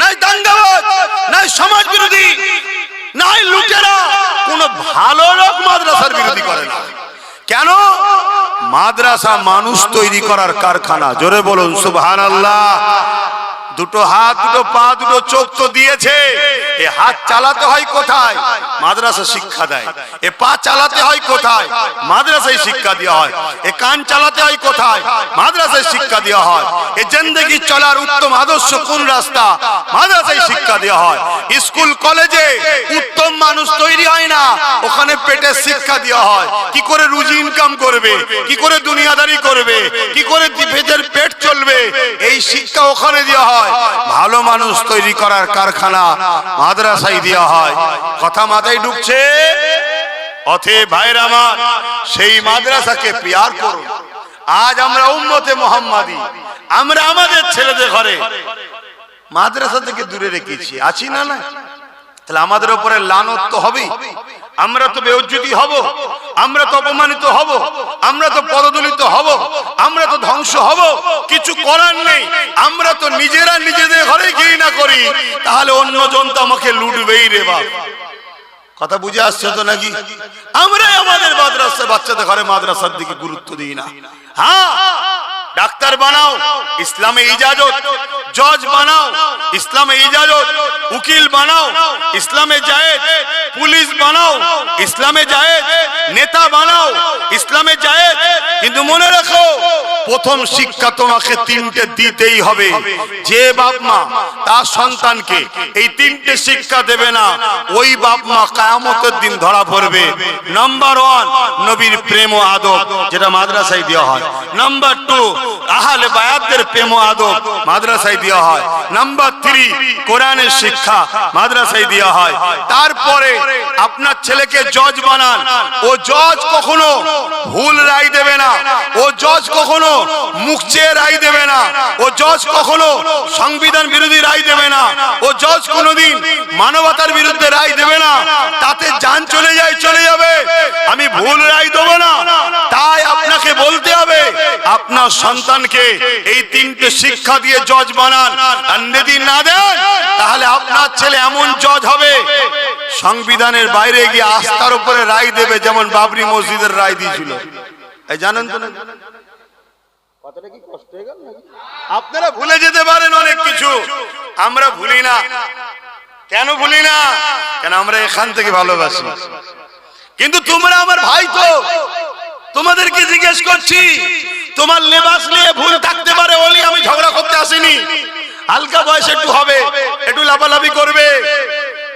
নাই দাঙ্গাবাজ, নাই সমাজ বিরোধী, নাই লুটেরা, কোন ভালো লোক মাদ্রাসার বিরোধী করে না। কেন? মাদ্রাসা মানুষ তৈরি করার কারখানা। জোরে বলুন সুবহানাল্লাহ। দুটো হাত, দুটো পা, দুটো চোখ তো দিয়েছে। এ হাত চালাতে হয় কোথায়? মাদ্রাসা শিক্ষা দেয়। এ পা চালাতে হয় কোথায়? মাদ্রাসায় শিক্ষা দেওয়া হয়। এ কান চালাতে হয় কোথায়? মাদ্রাসায় শিক্ষা দেওয়া হয়। এ জিন্দেগি চলার উত্তম আদর্শ কোন রাস্তা? মাদ্রাসায় শিক্ষা দেওয়া হয়। স্কুল কলেজে উত্তম মানুষ তৈরি হয় না, ওখানে পেটের শিক্ষা দেওয়া হয়। কি করে রুজি ইনকাম করবে, কি করে দুনিয়াদারি করবে, কি করে পেটের পেট চলবে, এই শিক্ষা ওখানে দেওয়া হয়। ভালো মানুষ তৈরি করার কারখানা মাদ্রাসায় দেওয়া হয়। কথা মাথায় ঢুকছে? অতএব ভাইরা আমার, সেই মাদ্রাসাকে প্যার করুন। আজ আমরা উম্মতে মুহাম্মাদি, আমরা আমাদের ছেলেদের ঘরে মাদ্রাসা থেকে দূরে রেখেছি, আছি না? না, তাহলে আমাদের উপরে লানত তো হবেই। আমরা তো বেইজ্জতি হব, আমরা তো অপমানিত হব, আমরা তো পদদলিত হব, আমরা তো ধ্বংস হব। কিছু করার নেই। আমরা তো নিজেরা নিজেদের ঘরে ঘৃণা করি, তাহলে অন্যজন তো আমাকে লুটবেই রে বাপ। কথা বুঝে আসছে তো নাকি? আমরাই আমাদের মাদ্রাসা, বাচ্চাদের ঘরে মাদ্রাসার দিকে গুরুত্ব দিই না। হ্যাঁ, ডাক্তার বানাও, ইসলামে ইজাজত। জজ বানাও, ইসলামে ইজাজত। উকিল বানাও, ইসলামে জায়েজ। পুলিশ বানাও, ইসলামে জায়েজ। নেতা বানাও, ইসলামে জায়েজ। কিন্তু মনে রাখো, প্রথম শিক্ষা তোমাকে তিনটে দিতেই হবে। যে বাপ মা তার সন্তানকে এই তিনটে শিক্ষা দেবে না, ওই বাপ মা কিয়ামতের দিন ধরা পড়বে। নাম্বার 1, নবীর প্রেম ও আদব, যেটা মাদ্রাসায় দেওয়া হয়। নাম্বার 2, আহলে বায়াতদের প্রেম ও আদব, মাদ্রাসায় দেওয়া হয়। নাম্বার 3, কোরআনের শিক্ষা, মাদ্রাসায় দেওয়া হয়। তারপরে আপনার ছেলেকে জজ বানান। ও জজ কখনো ভুল রায় দেবে না, ও জজ কখনো মুখ চেয়ে রায় দেবে না, ও জজ কখনো সংবিধান বিরোধী রায় দেবে না, ও জজ কোনোদিন মানবতার বিরুদ্ধে রায় দেবে না। তাতে জান চলে যায়, চলে যাবে। আমি ভুল রায় দেব না। তাই আপনাকে বলতে হবে, আপনার সন্তানকে এই তিনটে শিক্ষা দিয়ে জজ বানান। আর যদি না দেন, তাহলে আপনার ছেলে এমন জজ হবে, সংবিধানের বাইরে গিয়ে আস্থার উপরে রায় দেবে, যেমন বাবরি মসজিদের রায় দিয়েছিল। এই জানেন তো না? কথাটা কি কষ্ট হয়ে গেল? আপনারা ভুলে যেতে পারেন অনেক কিছু, আমরা ভুলি না। কেন ভুলি না? কেন আমরা এখান থেকে ভালোবাসি। কিন্তু তোমরা আমার ভাই, তো তোমাদেরকে জিজ্ঞেস করছি, তোমার লেবাস নিয়ে ভুল থাকতে পারে বলি আমি ঝগড়া করতে আসিনি। হালকা বয়স একটু হবে, একটু লাফালাফি করবে,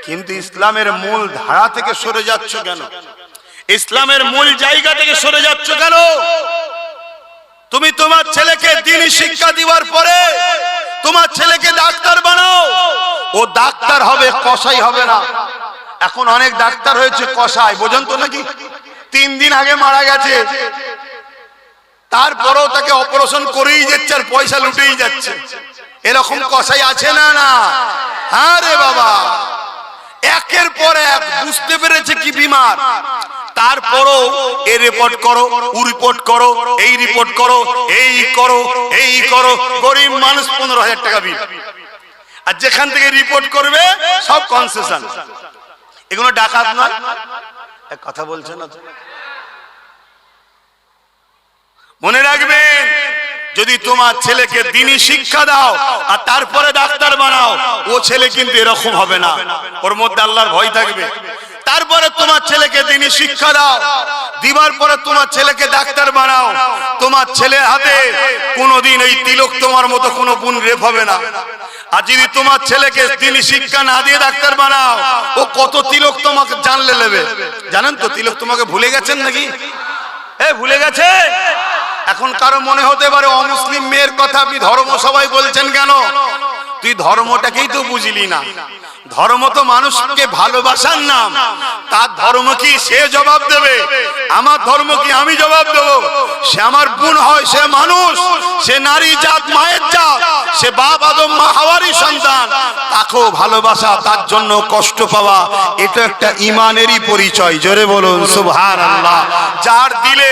কিন্তু ইসলামের মূল ধারা থেকে সরে যাচ্ছ কেন? ইসলামের মূল জায়গা থেকে সরে যাচ্ছ কেন? তুমি তোমার ছেলেকে দ্বীনি শিক্ষা দেওয়ার পরে তোমার ছেলেকে ডাক্তার বানাও। ও ডাক্তার হবে, কসাই হবে না। এখন অনেক ডাক্তার হয়েছে কসাই, বোঝেন তো নাকি? 3 দিন আগে মারা গেছে, তারপরেও তাকে অপারেশন করেই যাচ্ছে আর পয়সা লুটেই যাচ্ছে। এরকম কসাই আছে না? না। হ্যাঁ রে বাবা, একের পর এক বুঝতে পেরেছে কি বিমার, তারপরও এই রিপোর্ট করো, ও রিপোর্ট করো, এই রিপোর্ট করো, এই করো, এই করো। গরিব মানুষ 15,000 টাকা বিল। আর যেখান থেকে রিপোর্ট করবে সব কনসেশন। এগুলো ডাকাত নয়। এক কথা বলছেন না, মনে রাখবেন, যদি তোমার ছেলেকে দ্বীনি শিক্ষা দাও আর তারপরে ডাক্তার বানাও, ও ছেলে কিন্তু এরকম হবে না, ওর মধ্যে আল্লাহর ভয় থাকবে। তারপরে তোমার ছেলেকে দ্বীনি শিক্ষা দাও, দিবার পরে তোমার ছেলেকে ডাক্তার বানাও, তোমার ছেলের হাতে কোনোদিন এই তিলক তোমার মতো কোনো বোন রেপ হবে না। আর যদি তোমার ছেলেকে দ্বীনি শিক্ষা না দিয়ে ডাক্তার বানাও, ও কত তিলক তোমাকে জানলে নেবে। জানেন তো তিলক তোমাকে ভুলে গেছেন নাকি? ভুলে গেছে। এখন কারো মনে হতে পারে অমুসলিম মেয়ের কথা আপনি ধর্ম সবাই বলছেন কেন? তুই ধর্মটাকেই তো বুঝলি না। ধর্ম তো মানুষকে ভালোবাসার নাম। তার ধর্ম কি সে জবাব দেবে, আমার ধর্ম কি আমি জবাব দেব? সে আমার বোন হয়, সে মানুষ, সে নারী জাত, মায়ের জাত, সে বাপ আদম মা হাওয়ারই সন্তান। তাকেও ভালোবাসা, তার জন্য কষ্ট পাওয়া, এটা একটা ইমানেরই পরিচয়। জোরে বলুন সুবহানাল্লাহ। যার দিলে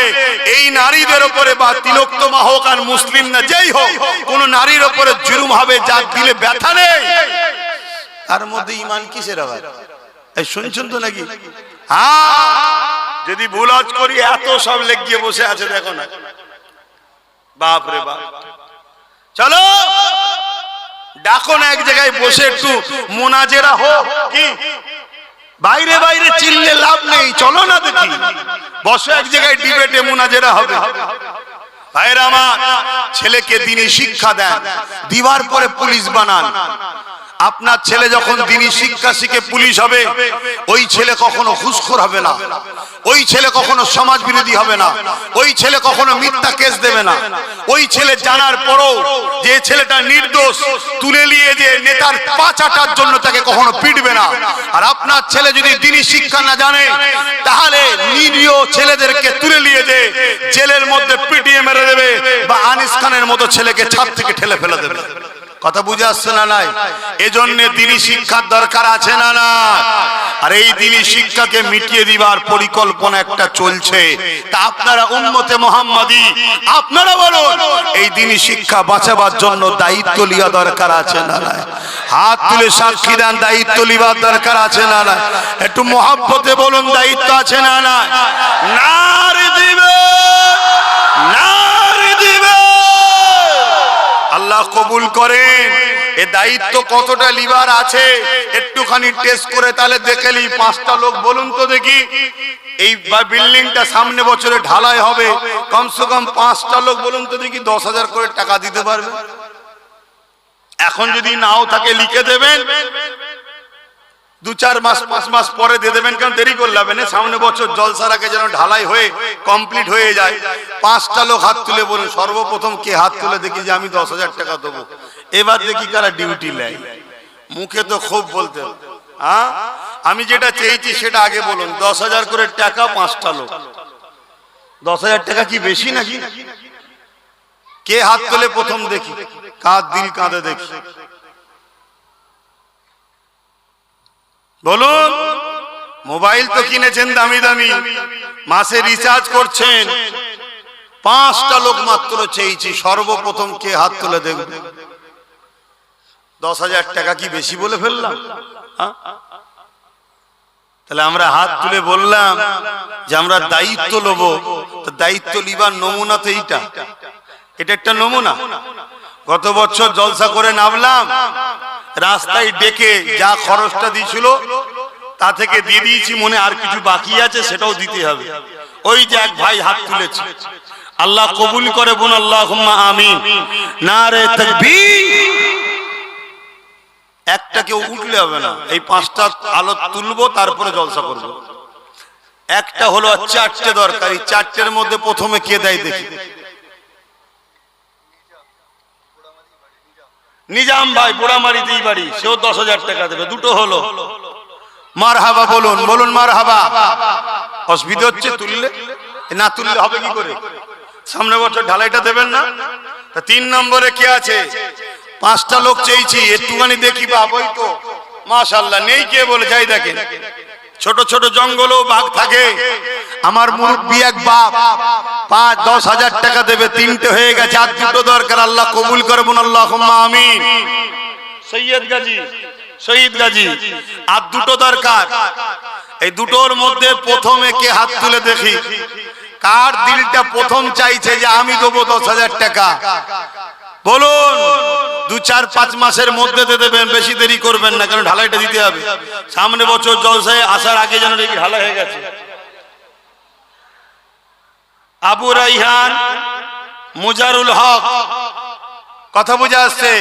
এই নারীদের উপরে বা তিলোত্তমা হোক আর মুসলিম না যেই হোক, কোন নারীর উপরে জুলুম হবে, যার দিলে ব্যথা নেই, তার মধ্যে ইমান কিসের আবার? শুনছেন তো নাকি? হ্যাঁ, যদি ভুল আজ করি এত সব লেগিয়ে বসে আছে, দেখো না, বাপ রে বাপ। চলো ডাকো না এক জায়গায় বসে একটু মোনাজেরা হোক। কি বাইরে বাইরে চিল্লে লাভ নেই, চলো না দেখি বসে এক জায়গায় ডিবেটে মোনাজেরা হবে। ভাইরা আমার, ছেলেকে দ্বীনি শিক্ষা দেন, দিবার পরে পুলিশ বানান। আপনার ছেলে যখন দ্বীনি শিক্ষা শিখে পুলিশ হবে, ওই ছেলে কখনো ঘুষখোর হবে না, ওই ছেলে কখনো সমাজ বিরোধী হবে না, ওই ছেলে কখনো মিথ্যা কেস দেবে না। ওই ছেলে জানার পরও যে ছেলেটা নির্দোষ, তুলে নিয়ে যে নেতার পা চাটার জন্য তাকে কখনো পিটবে না। আর আপনার ছেলে যদি দ্বীনি শিক্ষা না জানে, তাহলে নিরীহ ছেলেদেরকে তুলে নিয়ে যে জেলের মধ্যে পিটিয়ে মেরে দেবে, বা আনিস খানের মতো ছেলেকে ছাদ থেকে ঠেলে ফেলে দেবে। কথা বুঝে আসছে না? নাই। এজন্য দ্বীনি শিক্ষার দরকার আছে না না? আর এই দ্বীনি শিক্ষাকে মিটিয়ে দিবার পরিকল্পনা একটা চলছে। তা আপনারা উম্মতে মুহাম্মাদি, আপনারা বলুন, এই দ্বীনি শিক্ষা বাঁচাবার জন্য দায়িত্ব লিয়া দরকার আছে না নাই? হাত তুলে সাক্ষী দেন, দায়িত্ব লিবার দরকার আছে না নাই? একটু মহব্বতে বলুন, দায়িত্ব আছে না নাই? নারে দিবে, নারে দিবে। আল্লাহ কবুল করেন। এ দায়িত্ব কতটা লিবার আছে একটুখানি টেস্ট করে তাহলে দেখে নি। 5টা লোক বলুন তো দেখি, এই বিল্ডিংটা সামনে বছরে ঢালাই হবে, কমসে কম 5টা লোক বলুন তো দেখি 10,000 করে টাকা দিতে পারবে? এখন যদি নাও থাকে লিখে দেবেন, 2-4 মাস 5 মাস পরে দিয়ে দেবেন, কারণ দেরি করলে হবে না। সামনে বছর জলসার আগে যেন ঢালাই হয়ে কমপ্লিট হয়ে যায়। 5টা লোক হাত তুলে বলুন, সর্বপ্রথম কে হাত তুলে দেখি যে আমি 10,000 টাকা দেবো। এবার দেখি কারা ডিউটি নেয়। মুখে তো খুব বলতে, হ্যাঁ আমি যেটা চেয়েছি সেটা আগে বলুন। 10,000 করে টাকা, 5টা লোক। 10,000 টাকা কি বেশি নাকি? কে হাত তুলে প্রথম দেখি, কার দিল কাঁদে দেখি, বলুন। মোবাইল তো কিনেছেন দামি দামি, মাসে রিচার্জ করছেন, 5টা লোক মাত্র চেয়েছি, সর্বপ্রথম কে হাত তুলে দেখবে? 10,000 টাকা কি বেশি বলে ফেললাম? তাহলে আমরা হাত তুলে বললাম যে আমরা দায়িত্ব নেব। দায়িত্ব লিবার নমুনা তো এইটা, এটা একটা নমুনা। গত বছর জলসা করে নামলাম, রাস্তায় ডেকে যা খরচটা দিয়েছিল তা থেকে দিয়ে দিয়েছি, মনে আর কিছু বাকি আছে সেটাও দিতে হবে। ওই যে এক ভাই হাত তুলেছে, আল্লাহ কবুল করে বোন, আল্লাহুম্মা আমিন। নারে তাকবীর। একটা কেউ উঠলে হবে না, এই 5টা আলো তুলবো, তারপরে জলসা করব। একটা হলো 4টে দরকার, এই 4টের মধ্যে প্রথমে কে দেয় দেখি? নিজাম ভাই, বুড়ামারিতেই বাড়ি, সেও 10,000 টাকা দেবে। 2টো হলো। মারহাবা বলুন, বলুন মারহাবা। অসুবিধা হচ্ছে তুললে? না তুললে হবে কি করে? সামনে বছর ঢালাইটা দেবেন না? 3 নম্বরে কে আছে? 5টা লোক চেয়েছি, একটুখানি দেখি বাপ। ওই তো মাশাআল্লাহ, নেই কে বলে? যাই দেখেন, ছোট ছোট জঙ্গলও বাঘ থাকে। আমার মুরব্বি এক বাপ 5-10,000 টাকা দেবে, 3টে হয়ে গেছে, আর 2টো দরকার। আল্লাহ কবুল করবেন, আল্লাহুম্মা আমিন। সৈয়দ গাজী, শহীদ গাজী। আর দুটো দরকার, এই দুটোর মধ্যে প্রথমে কে হাত তুলে দেখি, কার দিলটা প্রথম চাইছে যে আমি দেবো 10,000 টাকা? বলুন। 2-4-5 মাসের মধ্যে দেবেন, বেশি দেরি করবেন না, কারণ ঢালাইটা দিতে হবে। সামনে বছর জলসায় আসার আগে যেন দেখি ঢালাই হয়ে গেছে। আবু রাইহান, মুজারুল হক, কথা বুঝে আসছে?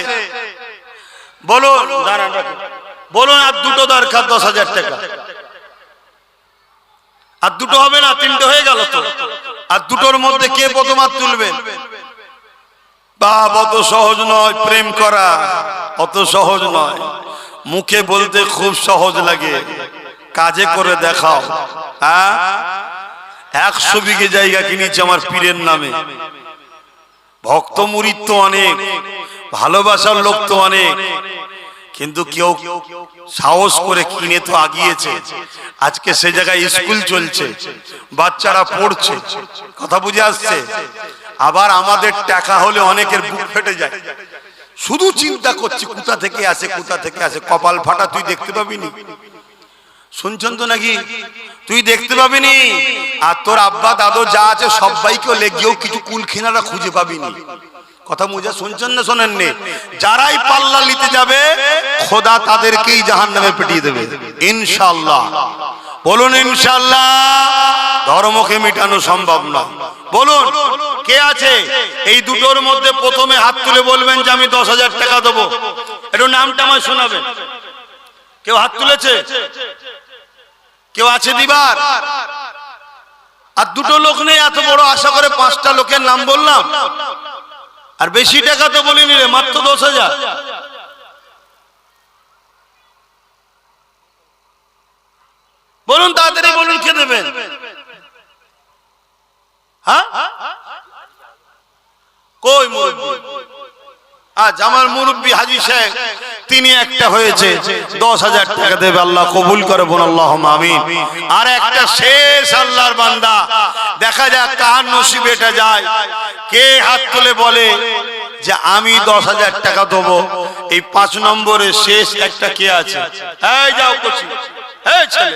বলুন, দাঁড়ান রাখুন, বলুন। আর দুটো দরকার 10,000 টাকা। আর দুটো হবে না, 3টে হয়ে গেল তো। আর দুটোর মধ্যে কে প্রথম হাত তুলবেন? বাপ, অত সহজ নয় প্রেম করা, অত সহজ নয়। মুখে বলতে খুব সহজ লাগে, কাজে করে দেখাও। হ্যাঁ, 100 বিঘে জায়গা কিনেছে আমার পীরের নামে। ভক্ত মুরিদ তো অনেক, ভালোবাসার লোক তো অনেক, কিন্তু কেউ সাহস করে কিনে তো আগিয়েছে। আজকে সে জায়গায় স্কুল চলছে, বাচ্চারা পড়ছে, কথা বুঝে আসছে? আবার আমাদের টাকা হলে অনেকের বুক ফেটে যায়, শুধু চিন্তা করছি কোথা থেকে আসে, কোথা থেকে আসে। কপাল ফাটা তুই দেখতে পাবিনি, শুনছেন তো নাকি? তুই দেখতে পাবিনি। আর তোর আব্বা দাদু যা আছে সবাইকেও লেগেও কিছু কুলখিনারা খুঁজে পাবিনি। কথা মুজা শুনছেন না শোনেননি? যারাই পাল্লা নিতে যাবে খোদা তাদেরকেই জাহান্নামে পিটিয়ে দেবে ইনশাআল্লাহ। বলুন ইনশাআল্লাহ। ধর্মকে মিটানো সম্ভব না। বলুন কে আছে এই দুটোর মধ্যে? প্রথমে হাত তুলে বলবেন যে আমি 10,000 টাকা দেবো। একটু নামটা আমায় শোনাবেন। কেউ হাত তুলেছে? কেউ আছে দিবার? আর দুটো লোক নেই, এত বড় আশা করে 5টা লোকের নাম বললাম। আর বেশি টাকা তো বলিনি রে, মাত্র 10,000। বলুন তাড়াতাড়ি বলুন, কে দেবেন? হ্যাঁ, কই মুরব্বি? আজ আমার মুরব্বি হাজী সাহেব, তিনি একটা হয়েছে 10,000 টাকা দেবে। আল্লাহ কবুল করে, বোন আল্লাহুম্মা আমিন। আর একটা শেষ আল্লাহর বান্দা, দেখা যাক কার নসিবে এটা যায়। কে হাত তুলে বলে যে আমি 10,000 টাকা দেবো? এই 5 নম্বরে শেষ একটা কে আছে? এই যাও কচি, এই ছেলে,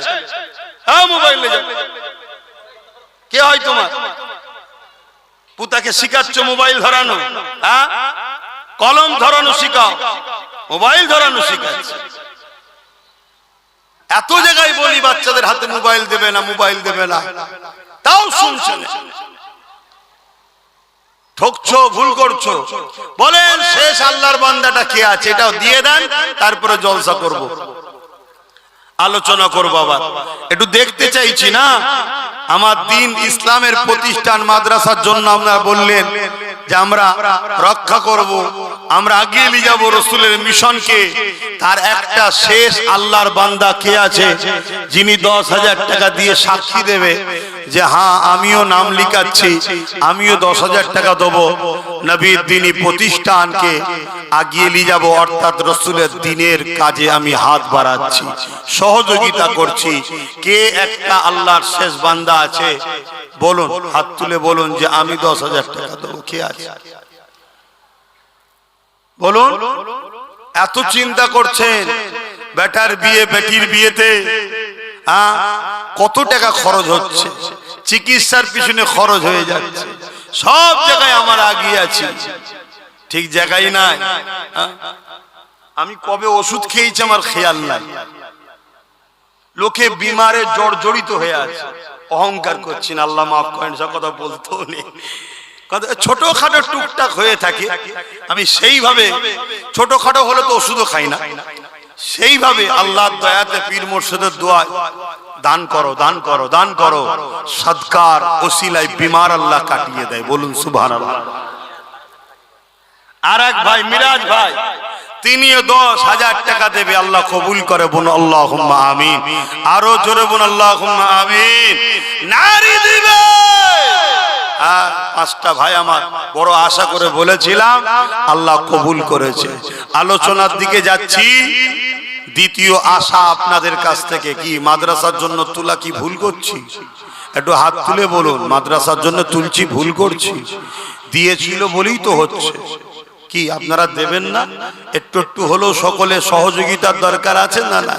এই মোবাইলে যাও। কে হয় তোমার? পুতাকে শিখাচ্ছ মোবাইল ধরানো? হ্যাঁ, কলম ধরানো শিখাও, মোবাইল ধরানো শিখাচ্ছ। এত জায়গায় বলি বাচ্চাদের হাতে মোবাইল দেবে না, মোবাইল দেবে না, তাও শুনছে না। ঠকছো, ভুল করছো। বলেন শেষ আল্লাহর বান্দাটা কে আছে? এটাও দিয়ে দেন, তারপরে জলসা করব, আলোচনা করবো। আবার একটু দেখতে চাইছি না আমার দিন ইসলামের প্রতিষ্ঠান মাদ্রাসার জন্য আপনারা বললেন যে আমরা রক্ষা করব, আমরা এগিয়ে নিয়ে যাবো রসুলের মিশনকে। তার একটা শেষ আল্লাহর বান্দা কে আছে যিনি 10,000 টাকা দিয়ে সাক্ষী দেবে যে হ্যাঁ আমিও নাম লিখাচ্ছি, আমিও 10,000 টাকা দেবো, নবীর দ্বীনি প্রতিষ্ঠানকে এগিয়ে নিয়ে যাবো, অর্থাৎ রসুলের দ্বীনের কাজে আমি হাত বাড়াচ্ছি, সহযোগিতা করছি। কে একটা আল্লাহর শেষ বান্দা আছে? বলুন, হাত তুলে বলুন যে আমি 10,000 টাকা দেবো। কে আছে? বলুন। এত চিন্তা করছেন বেটার বিয়ে, বেটির বিয়েতে কত টাকা খরচ হচ্ছে, চিকিৎসার পিছনে খরচ হয়ে যাচ্ছে। সব জায়গায় আমার আগিয়ে আছি, ঠিক জায়গায় নাই। আমি কবে ওষুধ খেয়েছি আমার খেয়াল নাই। লোকে বিমারে জর্জরিত হয়ে আছে, অহংকার করছেন, আল্লাহ মাফ করেন, সব কথা বলতেও নেই। ছোটখাটো টুকটাক হয়ে থাকে, আমি সেইভাবে, ছোটখাটো হলে তো ওষুধও খাই না, সেইভাবে আল্লাহর দয়াতে পীর মুর্শিদের দোয়ায় দান করো, দান করো, দান করো, সদকার ওসিলায় বিমার আল্লাহ কাটিয়ে দেয়। বলুন সুবহানাল্লাহ। আর এক ভাই মিরাজ ভাই, তিনিও 10,000 টাকা দেবে, আল্লাহ কবুল করে, বোন আল্লাহুম্মা আমিন। আরো জোরে বোন আল্লাহুম্মা আমিন। নারী দিবে। 5টা ভাই আমার বড় আশা করে বলেছিলাম, আল্লাহ কবুল করেছে। আলোচনার দিকে যাচ্ছি। দ্বিতীয় আশা আপনাদের কাছ থেকে কি মাদ্রাসার জন্য তোলা কি ভুল করছি? একটু হাত তুলে বলুন, মাদ্রাসার জন্য তুলছি ভুল করছি? দিয়েছিল বলেই তো হচ্ছে। কি আপনারা দেবেন না? একটু একটু হলেও সকলে সহযোগিতার দরকার আছে না? না,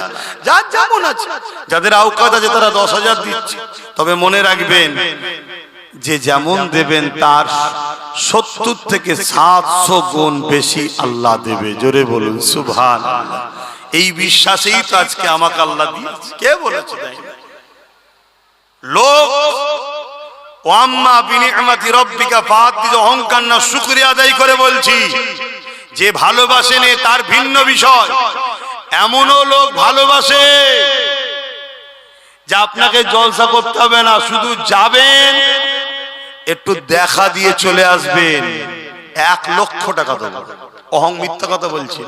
যার যেমন আছে, যাদের আওকাত আছে তারা 10,000 দিচ্ছে। তবে মনে রাখবেন যে যেমন দেবেন তার 70 থেকে 700 গুণ বেশি আল্লাহ দেবে। জোরে বলুন সুবহানাল্লাহ। এই বিশ্বাসেই তো আজকে আমাকে আল্লাহ দিয়েছে। কে বলেছে? লোক ওয়াম্মা বিনিআমাতি রাব্বিকা ফাহাদ্দিস, অহংকার না, শুকরিয়া আদায় করে বলছি। যে ভালোবাসেন তার ভিন্ন বিষয়। এমনও লোক ভালোবাসে যে আপনাকে জলসা করতে হবে না, শুধু যাবেন একটু দেখা দিয়ে চলে আসবেন, 1 লক্ষ টাকা দেবো। অহং মিথ্যা কথা বলছি,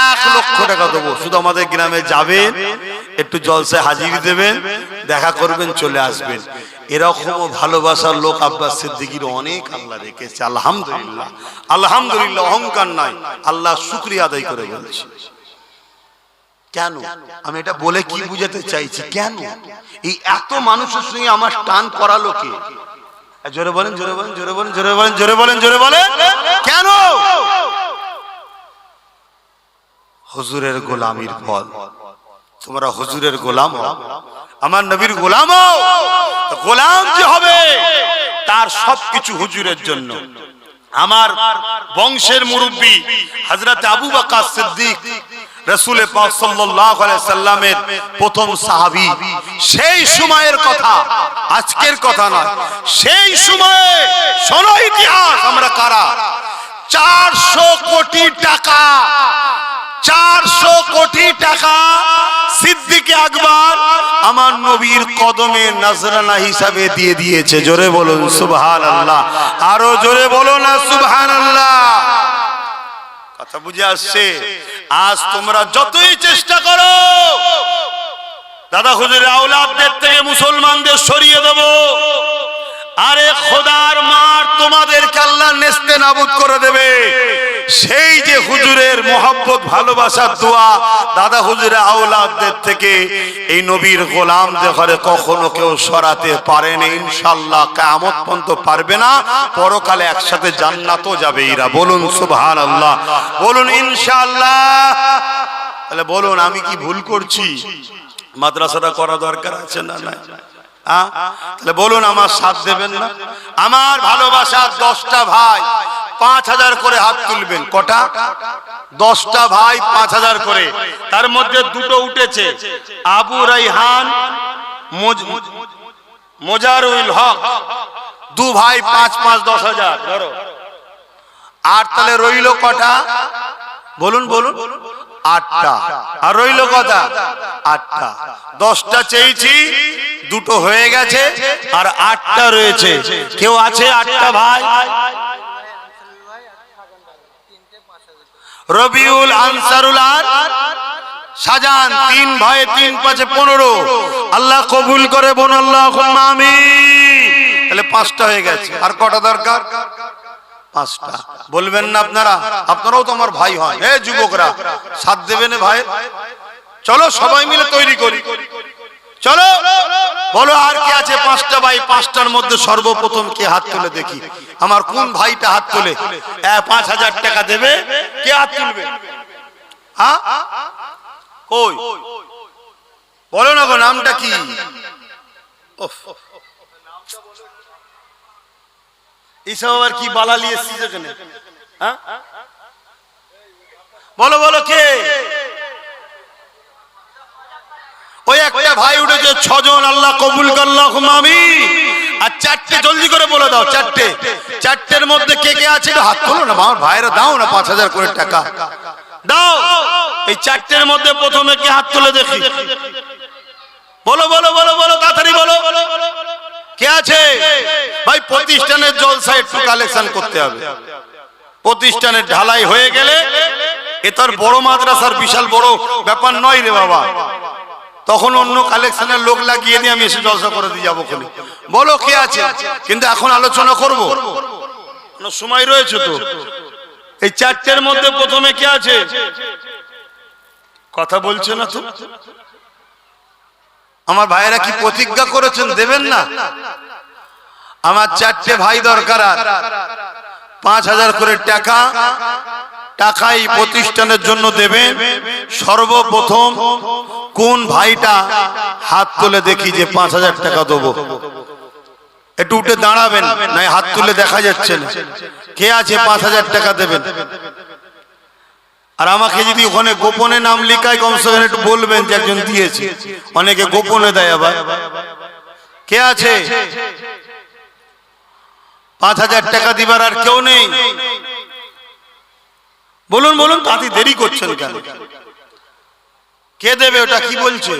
1 লক্ষ টাকা দেবো, শুধু আমাদের গ্রামে যাবেন, একটু জলসায় হাজিরি দেবেন, দেখা করবেন, চলে আসবেন। এরকমও ভালোবাসার লোক আব্বাস সিদ্দিকীর অনেক আল্লাহ রেখেছে। আলহামদুলিল্লাহ, আলহামদুলিল্লাহ। অহংকার নাই, আল্লাহ শুকরিয়া আদায় করে বলছি। কেন? আমি এটা বলে কি বুঝাতে চাইছি? কেন এই এত মানুষের সঙ্গে আমার টান করালো কে? জোরে বলেন, জোরে বলেন, জোরে বলেন, জোরে বলেন, জোরে বলেন, জোরে বলেন। কেন? হুজুরের গোলামির ফল। তোমরা হুজুরের গোলাম হও, আমার নবীর গোলাম হও। গোলাম যে হবে তার সবকিছু হুজুরের জন্য। আমার বংশের মুরব্বী হযরত আবু বকর সিদ্দিক, রাসূল পাক সাল্লাল্লাহু আলাইহি সাল্লামের প্রথম সাহাবী। সেই সময়ের কথা, আজকের কথা নয়। সেই সময়ে শোনো ইতিহাস, আমরা কারা। 400 কোটি টাকা, 400 কোটি টাকা সিদ্দিক আকবর আমার নবীর কদমে নজরানা হিসাবে দিয়ে দিয়েছে। জোরে বলুন সুবহানাল্লাহ, আরো জোরে বলো না সুবহানাল্লাহ। কথা বুঝে আসছে? আজ তোমরা যতই চেষ্টা করো দাদা হুজুরের আওলাদদের থেকে মুসলমানদের সরিয়ে দেব, আরে খোদার মার তোমাদেরকে আল্লাহ নেস্তে নাবুদ করে দেবে। সেই যে হুজুরের মহব্বত, ভালোবাসার দোয়া দাদা হুজুরের আওলাদদের থেকে এই নবীর গোলামদের ঘরে কখনো কেউ সরাতে পারেনি। ইনশাআল্লাহ কিয়ামত পর্যন্ত পারবে না। পরকালে একসাথে জান্নাতও যাবে এরা। বলুন সুবহানাল্লাহ, বলুন ইনশাআল্লাহ। তাহলে বলুন আমি কি ভুল করছি? মাদ্রাসাটা করা দরকার আছে না? না। তাহলে বলুন আমার সাথ দেবেন না? আমার ভালোবাসার 10টা ভাই 5,000 করে হাত তুলবেন। কটা? 10টা ভাই 5,000 করে। তার মধ্যে দুটো উঠেছে, আবু রাইহান, মোজারুল হক, 2 ভাই 5-5 10,000 ধরো। আর তাহলে রইল কটা? বলুন বলুন। 8টা। আর রইল কটা? 8টা। 10টা চেয়েছি, দুটো হয়ে গেছে, আর 8টা রয়েছে। কেউ আছে 8টা ভাই? রবিউল, আনসারুল আর শাহজাহান, 3 ভাই 3 5 15। আল্লাহ কবুল করে বোন, আল্লাহুম্মা আমিন। তাহলে 5টা হয়ে গেছে। আর কটা দরকার? 5টা। বলবেন না আপনারা? আপনারাও তো আমার ভাই হয়। হে যুবকরা, সাথ দেবেন ভাই? চলো সবাই মিলে তৈরি করি। চলো বলো আর কে আছে? 5টা ভাই। 5টার মধ্যে সর্বপ্রথম কে হাত তুলে দেখি? আমার কোন ভাইটা হাত তুলে 5,000 টাকা দেবে? কে হাত তুলবে? হ্যাঁ কই বলো না গো, নামটা কি? এইসব আবার কি বালালি এসেছিস এখানে? হ্যাঁ বলো বলো কে? ওই একটা ভাই উঠেছে, 6 জন। আল্লাহ কবুল করে, আল্লাহুম্মা আমিন। আর 4টে জলদি করে বলে দাও। 4টের মধ্যে কে কে আছে? হাত তোলো না আমার ভাইরা, দাও না 5,000 করে টাকা দাও। এই 4টের মধ্যে প্রথমে কে হাত তুলে দেখি? বলো বলো বলো বলো, তাড়াতাড়ি বলো কে আছে ভাই? প্রতিষ্ঠানের জলসা একটু কালেকশন করতে হবে। প্রতিষ্ঠানের ঢালাই হয়ে গেলে এ তার বড় মাদ্রাসার বিশাল বড় ব্যাপার নয় রে বাবা। তখন অন্য কালেকশনের লোক লাগিয়ে দিয়ে আমি এসে জলসা করে দিয়ে যাবো। বলো কে আছে? কিন্তু এখন আলোচনা করবো, সময় রয়েছে তো। এই 4টের মধ্যে প্রথমে কে আছে? কথা বলছে না তো। আমার ভাইয়েরা কি প্রতিজ্ঞা করেছেন দেবেন না? আমার 4টে ভাই দরকার। 5,000 করে টাকা টাকাই প্রতিষ্ঠানের জন্য দেবেন। সর্বপ্রথম কোন ভাইটা হাত তুলে দেখি যে 5,000 টাকা দেবো? একটু উঠে দাঁড়াবেন, নাই হাত তুলে দেখা যাচ্ছে না। কে আছে 5,000 টাকা দেবেন? আর আমাকে যদি ওখানে গোপনে নাম লিখায় কমসে কম একটু বলবেন যে একজন দিয়েছে। অনেকে গোপনে দেয় আবার। কে আছে 5,000 টাকা দিবার? আর কেউ নেই? বলুন বলুন, তাতে দেরি করছেন কেন? কে দেবে ওটা? কি বলছে?